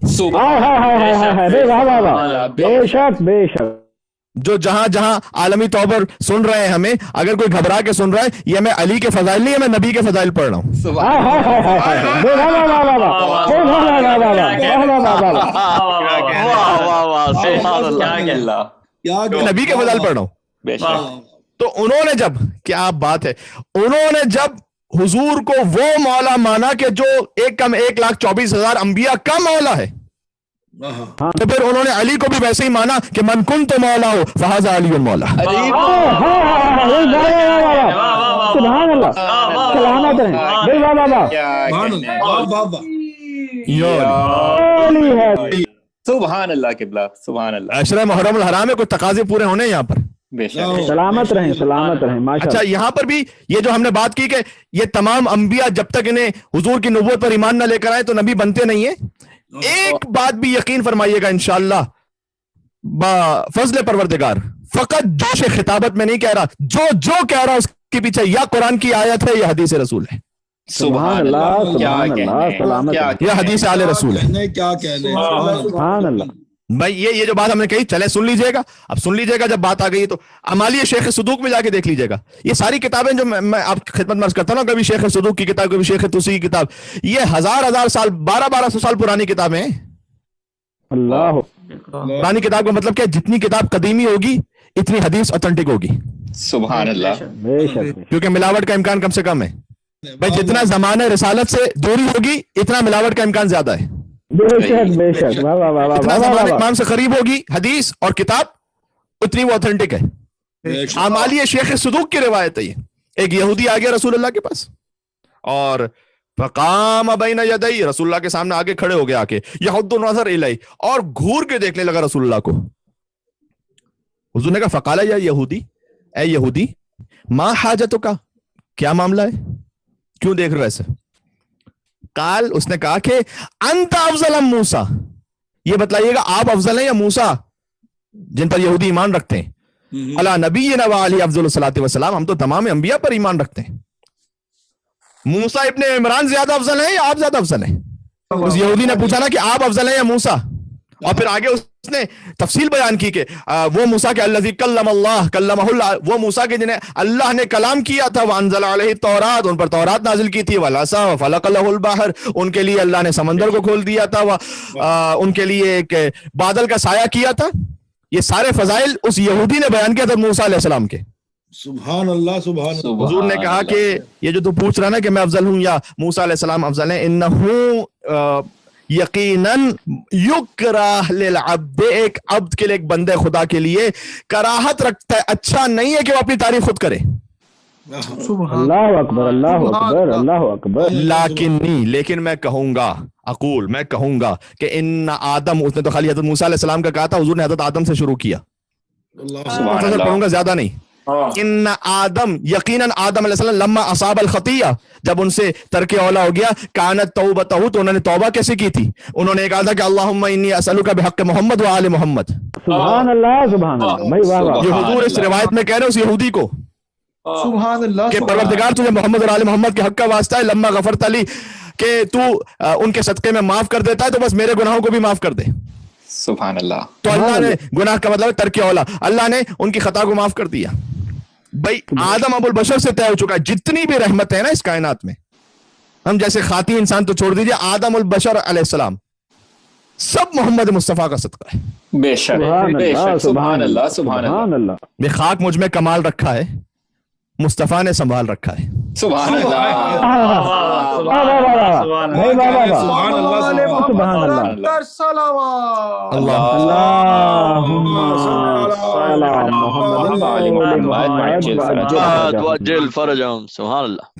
بے شک بے شک. جو جہاں جہاں عالمی طور پر سن رہے ہیں ہمیں, اگر کوئی گھبرا کے سن رہا ہے, یہ میں علی کے فضائل نہیں ہے, میں نبی کے فضائل پڑھ رہا ہوں. نبی کے فضائل پڑھ رہا ہوں. تو انہوں نے جب, کیا بات ہے, انہوں نے جب حضور کو وہ مولا مانا کہ جو 1,24,000 انبیاء کا مولا ہے, تو پھر انہوں نے علی کو بھی ویسے ہی مانا کہ من کنت مولا ہو فہذا علی المولا. سبحان اللہ. سلامت رہیں. سبحان اللہ. سبحان اللہ قبلہ. سبحان اللہ. عشرہ محرم الحرام میں کچھ تقاضے پورے ہونے ہیں یہاں پر. بے شک سلامت رہیں سلامت رہیں ماشاء اچھا یہاں پر بھی یہ جو ہم نے بات کی کہ یہ تمام انبیاء جب تک انہیں حضور کی نبوت پر ایمان نہ لے کر آئے تو نبی بنتے نہیں ہیں. ایک بات بھی یقین فرمائیے گا انشاءاللہ فضل پروردگار فقط جوش خطابت میں نہیں کہہ رہا، جو کہہ رہا اس کے پیچھے یا قرآن کی آیت ہے یا حدیث رسول ہے. سبحان اللہ سبحان اللہ سلامت یا حدیث آل رسول ہے. کیا کہنے سبحان اللہ. بھائی یہ جو بات ہم نے کہی چلے سن لیجئے گا. اب سن لیجئے گا جب بات آ گئی تو امالی شیخ صدوق میں جا کے دیکھ لیجئے گا. یہ ساری کتابیں جو میں آپ کی خدمت میں عرض کرتا ہوں نا، کبھی شیخ صدوق کی کتاب، کبھی شیخ توسی کی کتاب، یہ ہزار سال 1200 سال پرانی کتابیں ہیں. اللہ پرانی کتاب کا مطلب کیا؟ جتنی کتاب قدیمی ہوگی اتنی حدیث اوتھینٹک ہوگی، سبحان اللہ بے شک کیونکہ ملاوٹ کا امکان کم سے کم ہے. بھائی جتنا زمانہ رسالت سے دوری ہوگی اتنا ملاوٹ کا امکان زیادہ ہے. بے شک بے شک واہ واہ واہ جتنا واہ زمانہ واہ امام سے قریب ہوگی حدیث اور کتاب اتنی وہ اوتھینٹک ہے. اعمالی شیخ صدوق کی روایت ہے. یہ ایک یہودی آ گیا رسول اللہ کے پاس اور فقام بین یدی، رسول اللہ کے سامنے آگے کھڑے ہو گیا، آ کے یحد النظر الی، اور گھور کے دیکھنے لگا رسول اللہ کو. حضور نے کہا فقال یا یہودی، اے یہودی ما حاجتک، کیا معاملہ ہے، کیوں دیکھ رہے ایسے؟ قال، اس نے کہا کہ انت افضل ام موسیٰ، یہ بتلائیے گا آپ افضل ہیں یا موسیٰ جن پر یہودی ایمان رکھتے ہیں. علی نبینا و علی افضل الصلاۃ والسلام، ہم تو تمام انبیاء پر ایمان رکھتے ہیں. موسیٰ ابن عمران زیادہ افضل ہیں یا آپ زیادہ افضل ہیں؟ اس یہودی نے پوچھا نا کہ آپ افضل ہیں یا موسیٰ، اور پھر آگے اس نے تفصیل بیان کی کہ وہ موسیٰ کے الذی کلم اللہ کلمہ اللہ، وہ موسیٰ کے جنہیں اللہ نے کلام کیا تھا، وانزل علیہ التوراۃ، ان پر تورات نازل کی تھی، والعصا وفلق لہ البحر، ان کے لیے اللہ نے سمندر کو کھول دیا تھا، ان کے لیے ایک بادل کا سایہ کیا تھا. یہ سارے فضائل اس یہودی نے بیان کیا تھا موسیٰ علیہ السلام کے. سبحان اللہ سبحان اللہ. حضور نے کہا کہ یہ جو تو پوچھ رہا نا کہ میں افضل ہوں یا موسیٰ علیہ السلام افضل ہیں، انہو یقیناً یکراہ للعبد، ایک عبد کے لیے، ایک بندے خدا کے لیے کراہت رکھتا ہے، اچھا نہیں ہے کہ وہ اپنی تعریف خود کرے. اللہ اکبر اللہ اکبر اللہ اکبر. لیکن میں کہوں گا، اقول میں کہوں گا کہ ان آدم، اس نے تو خالی حضرت موسیٰ علیہ السلام کا کہا تھا، حضور نے حضرت آدم سے شروع کیا. مختصر پڑھوں گا زیادہ نہیں. ان آدم، یقیناً آدم علیہ السلام، لما اصاب الخطیہ، جب ان سے ترک اولا ہو گیا، کانت توبتہ، تو انہوں نے توبہ کیسے کی تھی؟ انہوں نے کہا تھا کہ اللہم انی اسألک بحق محمد و آل محمد. سبحان اللہ سبحان اللہ. بھائی واہ واہ. یہ حضور اس روایت میں کہہ رہے اس یہودی کو سبحان اللہ کہ پروردگار تجھے محمد اور آل محمد کے حق کا واسطہ ہے، لما غفرت لی، کہ تو ان کے صدقے میں معاف کر دیتا ہے تو بس میرے گناہوں کو بھی معاف کر دے. سبحان اللہ. تو اللہ نے، گناہ کا مطلب ترک اولا، اللہ نے ان کی خطا کو معاف کر دیا. بھائی آدم ابو البشر سے طے ہو چکا ہے، جتنی بھی رحمت ہے نا اس کائنات میں، ہم جیسے خاطی انسان تو چھوڑ دیجئے، آدم البشر علیہ السلام سب محمد مصطفیٰ کا صدقہ ہے. بے شک بے شک. سبحان اللہ سبحان اللہ. یہ خاک مجھ میں کمال رکھا ہے، مصطفیٰ نے سنبھال رکھا ہے. سبحان اللہ.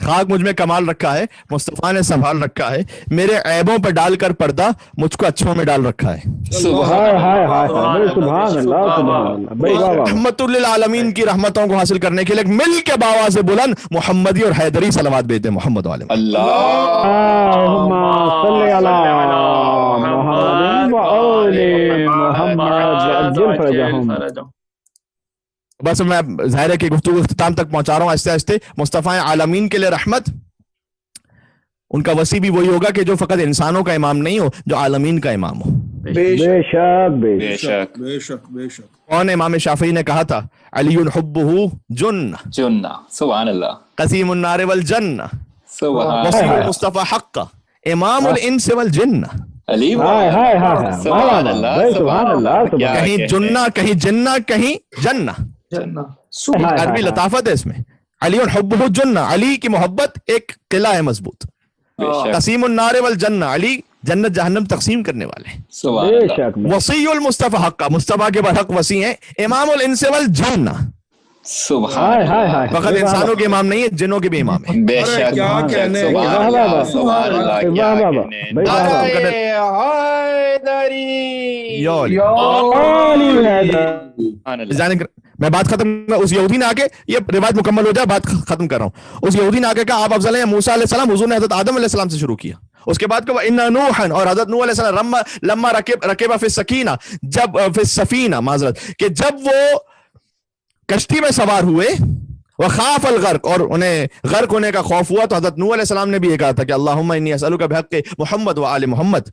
خاک مجھ میں کمال رکھا ہے، مصطفیٰ نے سنبھال رکھا ہے، میرے عیبوں پر ڈال کر پردہ مجھ کو اچھوں میں ڈال رکھا ہے. رحمت للعالمین کی رحمتوں کو حاصل کرنے کے لیے مل کے باواز بلند محمدی اور حیدری صلوات بھیجتے محمد والے. اللہم صلی علی محمد و آل محمد وعجل فرجہم. بس میں ظاہر ہے کہ گفتگو اختتام تک پہنچا رہا ہوں آہستہ آہستہ. مصطفیٰ عالمین کے لیے رحمت، ان کا وسیع بھی وہی ہوگا کہ جو فقط انسانوں کا امام نہیں ہو، جو عالمین کا امام ہو. بے شک بے شک بے شک بے شک. کون؟ امام شافعی نے کہا تھا علی حبہ جنہ جنہ. سبحان اللہ. قسیم النار والجنہ سبحان وسیع اللہ. المصطفیٰ حق امام الانس والجن. علی سبحان اللہ سبحان اللہ. کہیں جنہ کہیں جنہ کہیں جنہ. عربی لطافت ہے اس میں. علی حبہ جنہ، علی کی محبت ایک قلعہ ہے مضبوط. قسیم النار والجنہ، علی جنت جہنم تقسیم کرنے والے ہیں. بے شک. وسیع المصطفیٰ حق، مصطفیٰ کے بعد حق وسیع ہے. امام الانس والجن، سبحان اللہ. فقط انسانوں کے امام نہیں ہے، جنوں کے بھی امام ہیں. بے شک. کیا کہنے. سبحان اللہ سبحان اللہ. کیا کہنے. یا علی. میں بات ختم, اس یہودی نے آ کے, یہ روایت مکمل ہو جائے بات ختم کر رہا ہوں, اس یہودی نے آ کے کہا آپ افضل ہیں موسیٰ علیہ السلام. حضور نے حضرت آدم علیہ السلام سے شروع کیا, اس کے بعد کہا اِنَّ نُوحًا, اور حضرت نوح علیہ السلام لما رکب فی السکینہ, جب فی السفینہ معذرت, کہ جب وہ کشتی میں سوار ہوئے, وخاف الغرق, اور انہیں غرق ہونے کا خوف ہوا, تو حضرت نوح علیہ السلام نے بھی یہ کہا تھا کہ اللہم انی اسألک بحق محمد و آل محمد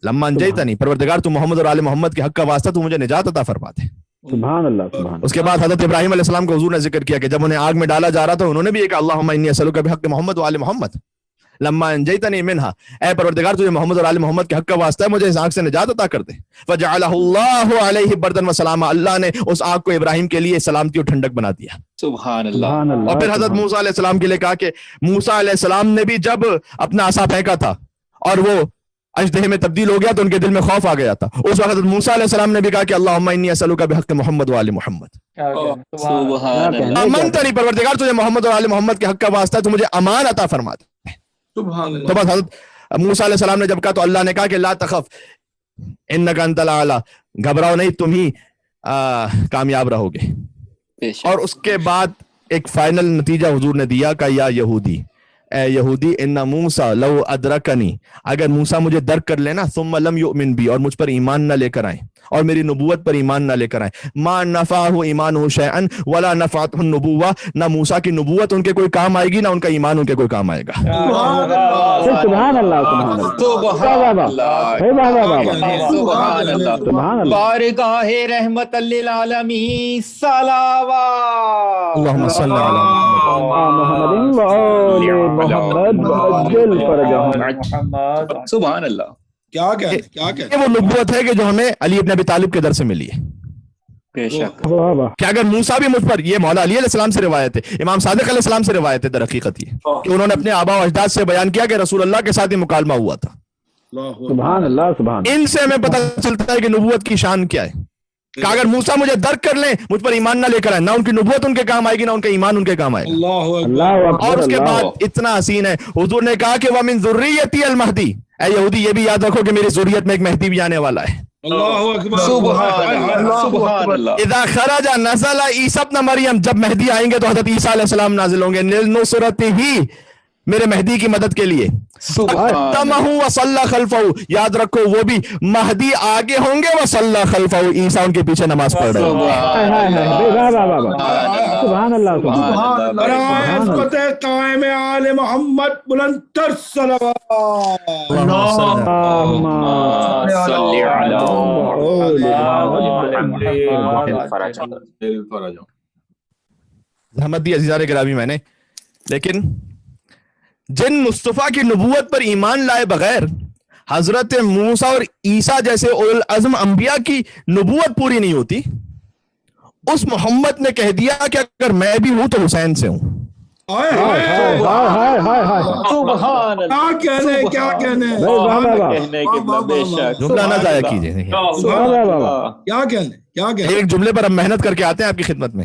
لما انجیتنی, پروردگار تو محمد اور آل محمد کے حق کا واسطہ تو مجھے نجات عطا فرما دے. سبحان اللہ, سبحان اللہ. اس کے بعد حضرت ابراہیم علیہ السلام کو حضور نے ذکر کیا کہ جب انہیں آگ میں ڈالا جا رہا تھا انہوں نے بھی یہ کہا اللہم انی اسألک بحق محمد و آل محمد لما انجیتنی منہا, اے پروردگار تجھے محمد اور آل محمد کے حق کا واسطہ ہے, مجھے اس آگ سے نجات عطا کر دے. فجعلہ اللہ علیہ بردن و سلاما, اللہ نے اس آگ کو ابراہیم کے لیے سلامتی اور ٹھنڈک بنا دیا. سبحان اللہ. اور پھر حضرت موسیٰ علیہ السلام کے لیے کہا کہ موسیٰ علیہ السلام نے بھی جب اپنا عصا پھینکا تھا اور وہ اژدہے میں تبدیل ہو گیا تو ان کے دل میں خوف آ گیا تھا, اس وقت موسیٰ علیہ السلام نے بھی کہا کہ اللہم انی اسألک بحق محمد و آل محمد امنتنی, پروردگار تجھے محمد اور آل محمد کے حق کا واسطہ ہے تو مجھے امان عطا فرما دے. تو بس حضرت موسیٰ علیہ السلام نے جب کہا تو اللہ نے کہا کہ لا تخف انک انت الاعلی, گھبراؤ نہیں تم ہی کامیاب رہو گے. اور اس کے بعد ایک فائنل نتیجہ حضور نے دیا کہ یا یہودی, اے یہودی ان موسیٰ لو ادرکنی, اگر موسیٰ مجھے درک کر لینا, ثم لم یؤمن بی, اور مجھ پر ایمان نہ لے کر آئیں اور میری نبوت پر ایمان نہ لے کر آئیں, ما نفعہ ایمانہ شیئا ولا نفعتہ النبوہ, نہ موسیٰ کی نبوت ان کے کوئی کام آئے گی نہ ان کا ایمان ان کے کوئی کام آئے گا. سبحان اللہ, سبحان اللہ. بارگاہ رحمت للعالمین صلوات اللہم صلی علی محمد. سبحان اللہ. کیا کہتے یہ وہ نبوت ہے کہ جو ہمیں علی ابن ابی طالب کے در سے ملی ہے. بے شک. کہ اگر موسیٰ بھی مجھ پر, یہ مولا علی علیہ السلام سے روایت ہے, امام صادق علیہ السلام سے روایت ہے در حقیقت یہ کہ انہوں نے اپنے آبا و اجداد سے بیان کیا کہ رسول اللہ کے ساتھ یہ مکالمہ ہوا تھا. سبحان اللہ, سبحان. ان سے ہمیں پتہ چلتا ہے کہ نبوت کی شان کیا ہے, کہ اگر موسیٰ مجھے درک کر لیں, مجھ پر ایمان نہ لے کر آئیں, نہ ان کی نبوت ان کے کام آئے گی نہ ان کا ایمان ان کے کام آئے گا. اللہ. اور اس کے بعد اتنا حسین ہے, حضور نے کہا کہ وَمِن ذُرِّيَّتِي الْمَهْدِي, اے یہودی یہ بھی یاد رکھو کہ میری ذریت میں ایک مہدی بھی آنے والا ہے. سبحان اللہ. اذا خرج نزل عیسی ابن مریم, جب مہدی آئیں گے تو حضرت عیسیٰ علیہ السلام نازل ہوں گے, لِنُصْرَتِهِ, میرے مہدی کی مدد کے لیے. قدمہ وصلی خلفہ, یاد رکھو وہ بھی مہدی آگے ہوں گے, وصلی خلفہ, عیسیٰ ان کے پیچھے نماز پڑھ رہے ہیں. سبحان اللہ, قائم آل محمد بلند تر صلوات. زحمت دی عزیزان گرامی میں نے, لیکن جن مصطفیٰ کی نبوت پر ایمان لائے بغیر حضرت موسیٰ اور عیسیٰ جیسے اولو العزم انبیاء کی نبوت پوری نہیں ہوتی, اس محمد نے کہہ دیا کہ اگر میں بھی ہوں تو حسین سے ہوں. کیا کہنے جملہ نہ ضائع کیجیے. ایک جملے پر ہم محنت کر کے آتے ہیں آپ کی خدمت میں.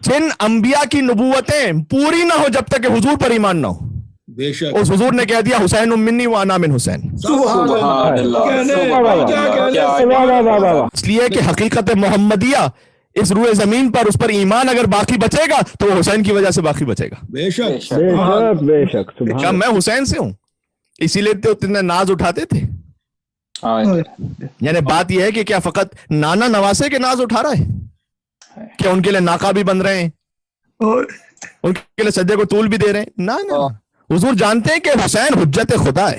جن انبیاء کی نبوتیں پوری نہ ہو جب تک کہ حضور پر ایمان نہ ہو, بے شک اس حضور نے کہہ دیا حسین منی وانا من حسین. اس لیے کہ حقیقت محمدیہ اس روئے زمین پر, اس پر ایمان اگر باقی بچے گا تو وہ حسین کی وجہ سے باقی بچے گا. بے شک, بے شک. کیا میں حسین سے ہوں اسی لیے تو اتنے ناز اٹھاتے تھے. یعنی بات یہ ہے کہ کیا فقط نانا نواسے کے ناز اٹھا رہا ہے, کہ ان کے لیے ناقہ بھی بن رہے ہیں, ان کے لیے سجدے کو طول بھی دے رہے ہیں؟ نہ, حضور جانتے ہیں کہ حسین حجت خدا ہے.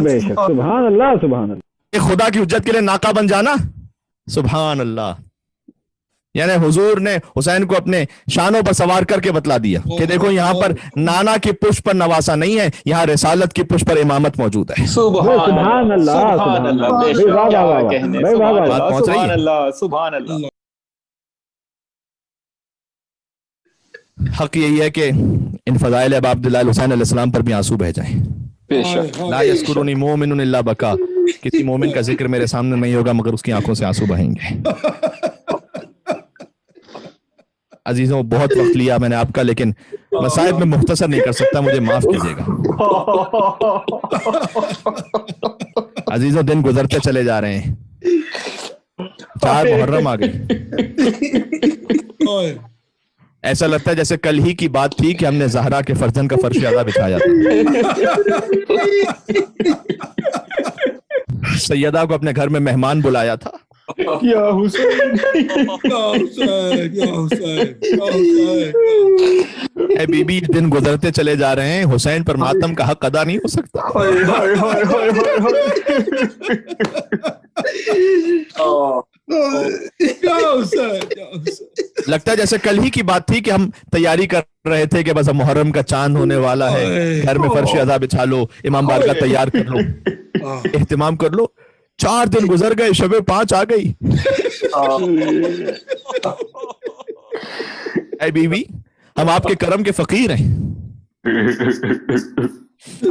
بے شک. سبحان اللہ, سبحان اللہ. خدا کی حجت کے لیے ناقہ بن جانا, سبحان اللہ. یعنی حضور نے حسین کو اپنے شانوں پر سوار کر کے بتلا دیا کہ دیکھو یہاں پر نانا کی پشت پر نواسا نہیں ہے, یہاں رسالت کی پشت پر امامت موجود ہے. سبحان اللہ, بات پہنچ رہی ہے. سبحان اللہ. حق یہی ہے کہ ان فضائل ابا عبداللہ الحسین علیہ السلام پر بھی آنسو بہ جائیں. لا یذکرنی مومن الا بکا, کسی مومن کا ذکر میرے سامنے نہیں ہوگا مگر اس کی آنکھوں سے آنسو بہیں گے. عزیزوں بہت وقت لیا میں نے آپ کا, لیکن مصائب میں مختصر نہیں کر سکتا, مجھے معاف کیجیے گا. عزیزوں دن گزرتے چلے جا رہے ہیں, 4 محرم آ گئی. ایسا لگتا ہے جیسے کل ہی کی بات تھی کہ ہم نے زہرا کے فرزند کا فرش اعلیٰ بچھایا تھا. سیدہ کو اپنے گھر میں مہمان بلایا تھا. اے بی بی, دن گزرتے چلے جا رہے ہیں, حسین پر ماتم کا حق ادا نہیں ہو سکتا. لگتا ہے جیسے کل ہی کی بات تھی کہ ہم تیاری کر رہے تھے کہ بس محرم کا چاند ہونے والا ہے, گھر میں فرش ادا بچھا لو, امام بارگاہ تیار کر لو, اہتمام کر لو. 4 دن گزر گئے, شب 5 آ گئی. اے بی بی, ہم آپ کے کرم کے فقیر ہیں.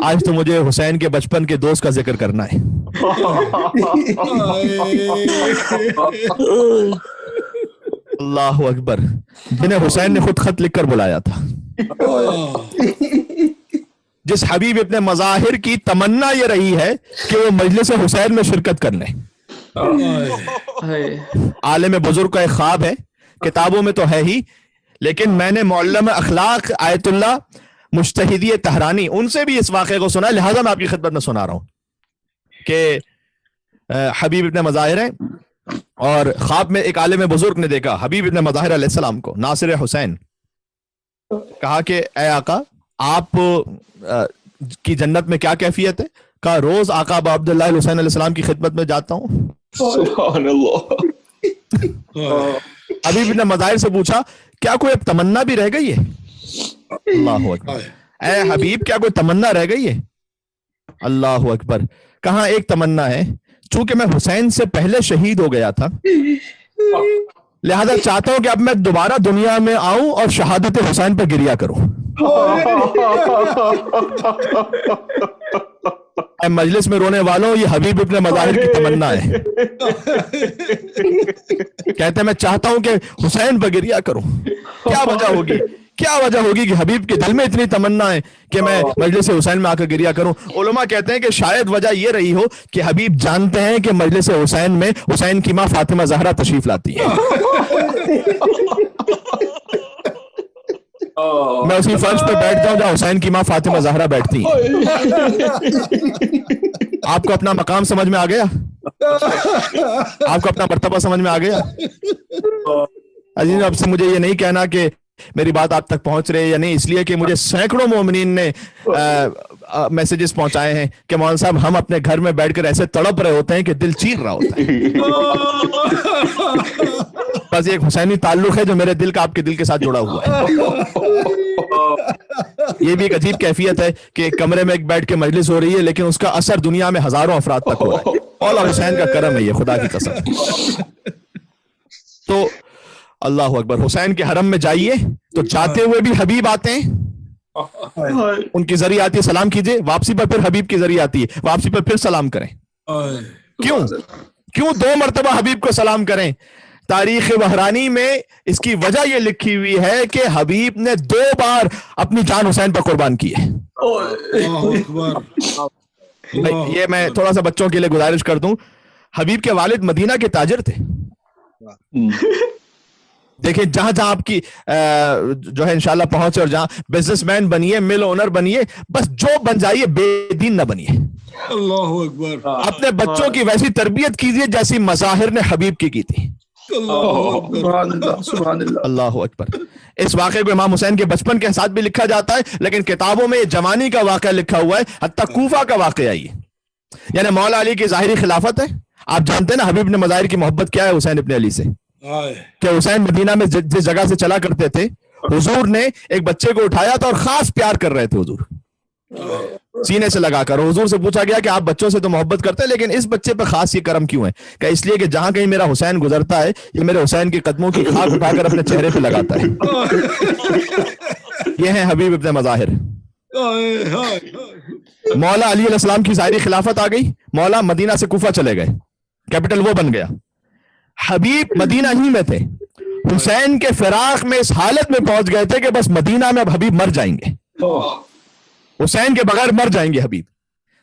آج تو مجھے حسین کے بچپن کے دوست کا ذکر کرنا ہے. اللہ اکبر, جنہیں حسین نے خود خط لکھ کر بلایا تھا. جس حبیب ابن مظاہر کی تمنا یہ رہی ہے کہ وہ مجلس حسین میں شرکت کر لیں. عالم بزرگ کا ایک خواب ہے, کتابوں میں تو ہے ہی, لیکن میں نے معلم اخلاق آیت اللہ مجتہدی طہرانی ان سے بھی اس واقعے کو سنا, لہذا میں آپ کی خدمت میں سنا رہا ہوں کہ حبیب ابن مظاہر ہیں اور خواب میں ایک عالم بزرگ نے دیکھا حبیب ابن مظاہر علیہ السلام کو, ناصر حسین. کہا کہ اے آقا, آپ کی جنت میں کیا کیفیت ہے؟ کہا روز آقا ابا عبداللہ حسین علیہ السلام کی خدمت میں جاتا ہوں. سبحان اللہ. حبیب ابن مظاہر سے پوچھا کیا کوئی اب تمنا بھی رہ گئی ہے؟ اللہ اکبر. اے حبیب, کیا کوئی تمنا رہ گئی ہے؟ اللہ اکبر. کہاں ایک تمنا ہے, چونکہ میں حسین سے پہلے شہید ہو گیا تھا, لہذا چاہتا ہوں کہ اب میں دوبارہ دنیا میں آؤں اور شہادت حسین پہ گریا کروں. اے مجلس میں رونے والوں, یہ حبیب ابن مظاہر کی تمنا ہے. کہتے ہیں میں چاہتا ہوں کہ حسین پہ گریا کروں. کیا وجہ ہوگی کہ حبیب کے دل میں اتنی تمنا ہے کہ میں مجلس حسین میں آ کر گریا کروں؟ علماء کہتے ہیں کہ شاید وجہ یہ رہی ہو کہ حبیب جانتے ہیں کہ مجلس حسین میں حسین کی ماں فاطمہ زہرا تشریف لاتی ہے. میں اسی فرش پہ بیٹھ جاؤں جہاں حسین کی ماں فاطمہ زہرا بیٹھتی ہیں. آپ کو اپنا مقام سمجھ میں آ گیا؟ آپ کو اپنا مرتبہ سمجھ میں آ گیا؟ عزیز, اب سے مجھے یہ نہیں کہنا کہ میری بات آپ تک پہنچ رہی یا نہیں, اس لیے کہ مجھے سینکڑوں مومنین نے میسیجز پہنچائے ہیں کہ مولانا صاحب ہم اپنے گھر میں بیٹھ کر ایسے تڑپ رہے ہوتے ہیں کہ دل چیر رہا ہوتا ہے. بس ایک حسینی تعلق ہے جو میرے دل کا آپ کے دل کے ساتھ جڑا ہوا ہے. یہ بھی ایک عجیب کیفیت ہے کہ ایک کمرے میں ایک بیٹھ کے مجلس ہو رہی ہے, لیکن اس کا اثر دنیا میں ہزاروں افراد تک ہو رہا ہے. مولا حسین کا کرم ہے یہ, خدا کی قسم. تو اللہ اکبر, حسین کے حرم میں جائیے تو جاتے ہوئے بھی حبیب آتے ہیں, ان کی ذریعہ آتی ہے سلام کیجئے, واپسی پر پھر حبیب کی ذریعہ آتی ہے, واپسی پر پھر سلام کریں. کیوں 2 مرتبہ حبیب کو سلام کریں؟ تاریخ بحرانی میں اس کی وجہ یہ لکھی ہوئی ہے کہ حبیب نے 2 بار اپنی جان حسین پر قربان کی ہے. یہ میں تھوڑا سا بچوں کے لیے گزارش کر دوں, حبیب کے والد مدینہ کے تاجر تھے. دیکھیں جہاں آپ کی جو ہے انشاءاللہ پہنچے, اور جہاں بزنس مین بنیے, مل اونر بنیے, بس جو بن جائیے, بے دین نہ بنیے. اللہ اکبر. اپنے بچوں کی ویسی تربیت کیجیے جیسی مظاہر نے حبیب کی تھی. اللہ اکبر. اس واقعے کو امام حسین کے بچپن کے ساتھ بھی لکھا جاتا ہے, لیکن کتابوں میں یہ جوانی کا واقعہ لکھا ہوا ہے, حتیٰ کوفہ کا واقعہ یہ, یعنی مولا علی کی ظاہری خلافت ہے. آپ جانتے ہیں نا حبیب نے مظاہر کی محبت کیا ہے حسین ابن علی سے, کہ حسین مدینہ میں جس جگہ سے چلا کرتے تھے, حضور نے ایک بچے کو اٹھایا تھا اور خاص پیار کر رہے تھے حضور, سینے سے لگا کر. حضور سے پوچھا گیا کہ آپ بچوں سے تو محبت کرتے ہیں, لیکن اس بچے پہ خاص یہ کرم کیوں ہے؟ کہ اس لیے کہ جہاں کہیں میرا حسین گزرتا ہے, یہ میرے حسین کے قدموں کی خاک اٹھا کر اپنے چہرے پہ لگاتا ہے. یہ ہیں حبیب ابن مظاہر. مولا علی علیہ السلام کی ظاہری خلافت آ گئی, مولا مدینہ سے کوفہ چلے گئے, کیپٹل وہ بن گیا. حبیب مدینہ ہی میں تھے, حسین کے فراق میں اس حالت میں پہنچ گئے تھے کہ بس مدینہ میں اب حبیب مر جائیں گے, حسین کے بغیر مر جائیں گے حبیب.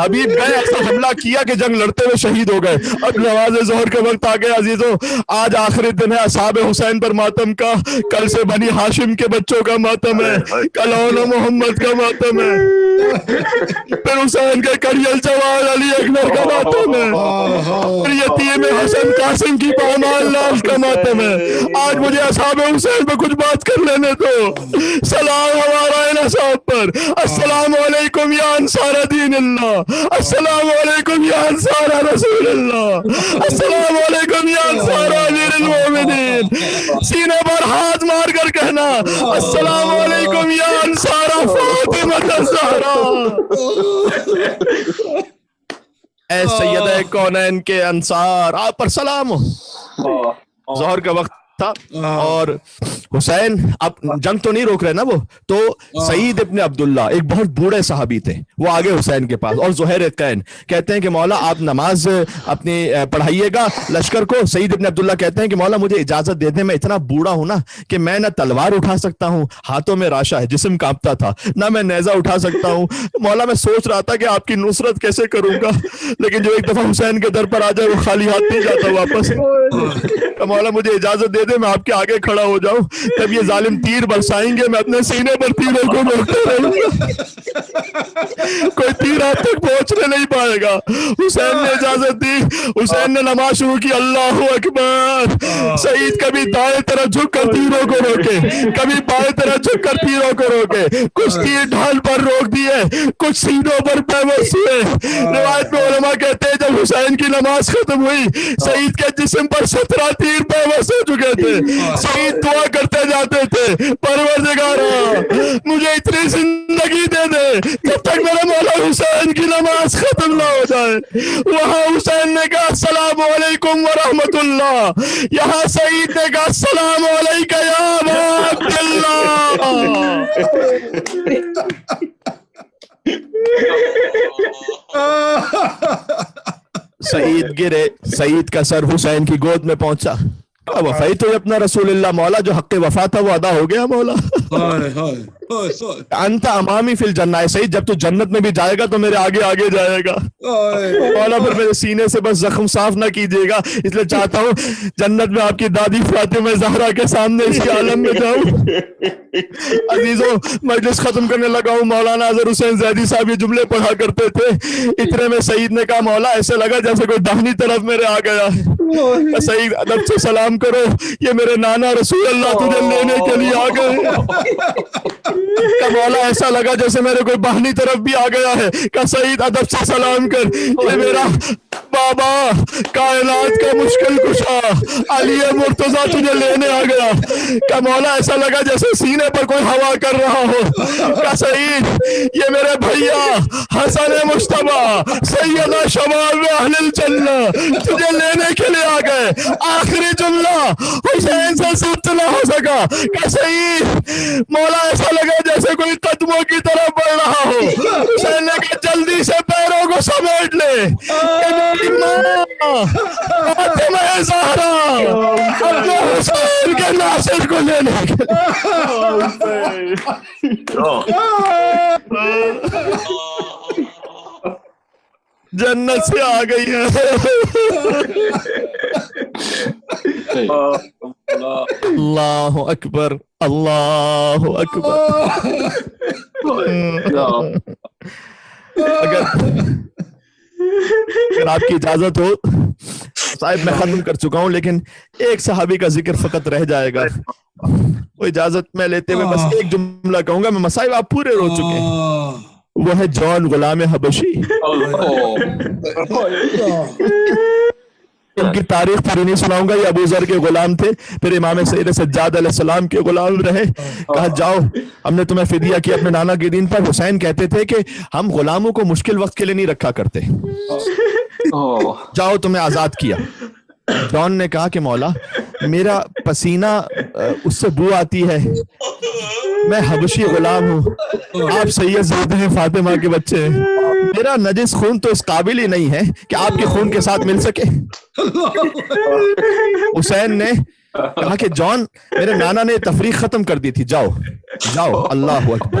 حبیب گئے, ایسا حملہ کیا کہ جنگ لڑتے ہوئے شہید ہو گئے. اب نماز ظہر کا وقت آ گیا عزیزوں, آج آخری دن ہے اصحاب حسین پر ماتم کا. کل سے بنی ہاشم کے بچوں کا ماتم ہے, کل اول محمد کا ماتم ہے, پھر حسین کے کریل جوان علی اکبر کا ماتم ہے, پھر یتیم حسن قاسم کی پامال لاش کا ماتم ہے. آج مجھے اصحاب حسین پہ کچھ بات کر لینے دو. سلام ہمارا ان اصحاب پر. السلام علیکم یا انصار دین اللہ, السلام علیکم یا انصار رسول اللہ, السلام علیکم یا انصار امیر المومنین. سینے پر ہاتھ مار کر کہنا السلام علیکم یا انصار فاطمہ الزہرا. اے سیدہ کونین کے انصار, آپ پر سلام ہو. ظہر کا وقت تھا اور حسین اب جنگ تو نہیں روک رہے نا وہ, تو سعید ابن عبداللہ ایک بہت بوڑھے صحابی تھے, وہ آگے حسین کے پاس, اور زہیر قین کہتے ہیں کہ مولا آپ نماز اپنی پڑھائیے گا لشکر کو. سعید ابن عبداللہ کہتے ہیں کہ مولا مجھے اجازت دے دیں, میں اتنا بوڑھا ہوں نا کہ میں نہ تلوار اٹھا سکتا ہوں, ہاتھوں میں راشا ہے, جسم کانپتا تھا, نہ میں نیزہ اٹھا سکتا ہوں. مولا میں سوچ رہا تھا کہ آپ کی نصرت کیسے کروں گا, لیکن جو ایک دفعہ حسین کے در پر آ جائے وہ خالی ہاتھ نہیں جاتا واپس. مولا مجھے اجازت دے دے, میں آپ کے آگے کھڑا ہو جاؤں. جب یہ ظالم تیر برسائیں گے میں اپنے سینے پر تیروں کو روکتے رہوں گا, کوئی تیر آپ تک پہنچنے نہیں پائے گا. حسین نے اجازت دی, حسین نے نماز شروع کی, اللہ اکبر. سعید کبھی دائیں طرف جھک کر تیروں کو روکے, کبھی بائیں طرف جھک کر تیروں کو روکے, کچھ تیر ڈھال پر روک دیے, کچھ سینوں پر پیوست ہوئے. روایت میں علماء کہتے ہیں جب حسین کی نماز ختم ہوئی, سعید کے جسم پر 17 تیر پیوست ہو چکے تھے. سعید دعا کرتے جاتے تھے, پروردگارا مجھے اتنی زندگی دے دے جب تک میرے مولا حسین کی نماز ختم نہ ہو جائے. وہاں حسین نے کہا السلام علیکم ورحمت اللہ, یہاں سعید نے کہا السلام علیکم یا ابا عبداللہ. سعید گرے, سعید کا سر حسین کی گود میں پہنچا. وفائی تو اپنا رسول اللہ, مولا جو حق وفا تھا وہ ادا ہو گیا مولا. انت امامی فی الجنہ, سعید جب تو جنت میں بھی جائے گا تو میرے آگے آگے جائے گا مولا, پھر میرے سینے سے بس زخم صاف نہ کیجیے گا, اس لیے چاہتا ہوں جنت میں آپ کی دادی فاطمہ زہرا کے سامنے اسی عالم میں جاؤں. عزیزوں مجلس ختم کرنے لگا ہوں. مولانا اظہر حسین زیدی صاحب یہ جملے پڑھا کرتے تھے, اتنے میں سعید نے کہا مولا ایسے لگا جیسے کوئی داہنی طرف میرے آ گیا ہے. سعید ادب سے سلام کرو, یہ میرے نانا رسول اللہ تجھے لینے کے لیے آ گئے. کہ مولا ایسا لگا جیسے میرے کوئی باہنی طرف بھی آ گیا ہے. کہ سعید ادب سے سلام کر, یہ میرا بابا کائنات کا مشکل کشا علی مرتضیٰ تجھے لینے آ گیا. کہ مولا ایسا لگا جیسے سینے پر کوئی ہوا کر رہا ہو. کہ سعید یہ میرے بھیا حسن مجتبیٰ سیدہ شباب اہل الجنہ تجھے لینے کے لیے آ گئے. آخری جملہ حسین سے ثبت نہ ہو سکا. کہ سعید مولا ایسا لگا جیسے کوئی قدموں کی طرف بڑھ رہا ہو. حسین نے کہا جلدی سے پیروں کو سمیٹ لے, فاطمہ زہرا اپنے حسین کے ناصر کو لینے کے جنت سے آ گئی ہے. اللہ اکبر, اللہ اکبر. اگر آپ کی اجازت ہو صاحب میں ختم کر چکا ہوں, لیکن ایک صحابی کا ذکر فقط رہ جائے گا. وہ اجازت میں لیتے ہوئے بس ایک جملہ کہوں گا. میں مصائب آپ پورے رو چکے ہیں, وہ ہے جون غلام حبشی. ان کی تاریخ پوری نہیں سناؤں گا. یہ ابو ذر کے غلام تھے, پھر امام سید سجاد علیہ السلام کے غلام رہے. کہا جاؤ ہم نے تمہیں فدیہ کیا اپنے نانا کے دین پر. حسین کہتے تھے کہ ہم غلاموں کو مشکل وقت کے لیے نہیں رکھا کرتے, جاؤ تمہیں آزاد کیا. جون نے کہا کہ مولا میرا پسینہ اس سے بو آتی ہے, میں حبشی غلام ہوں, آپ سید زادہ ہیں, فاطمہ کے بچے ہیں, میرا نجس خون تو اس قابل ہی نہیں ہے کہ آپ کے خون کے ساتھ مل سکے. حسین نے کہا کہ جان میرے نانا نے تفریق ختم کر دی تھی, جاؤ جاؤ. اللہ اکبر.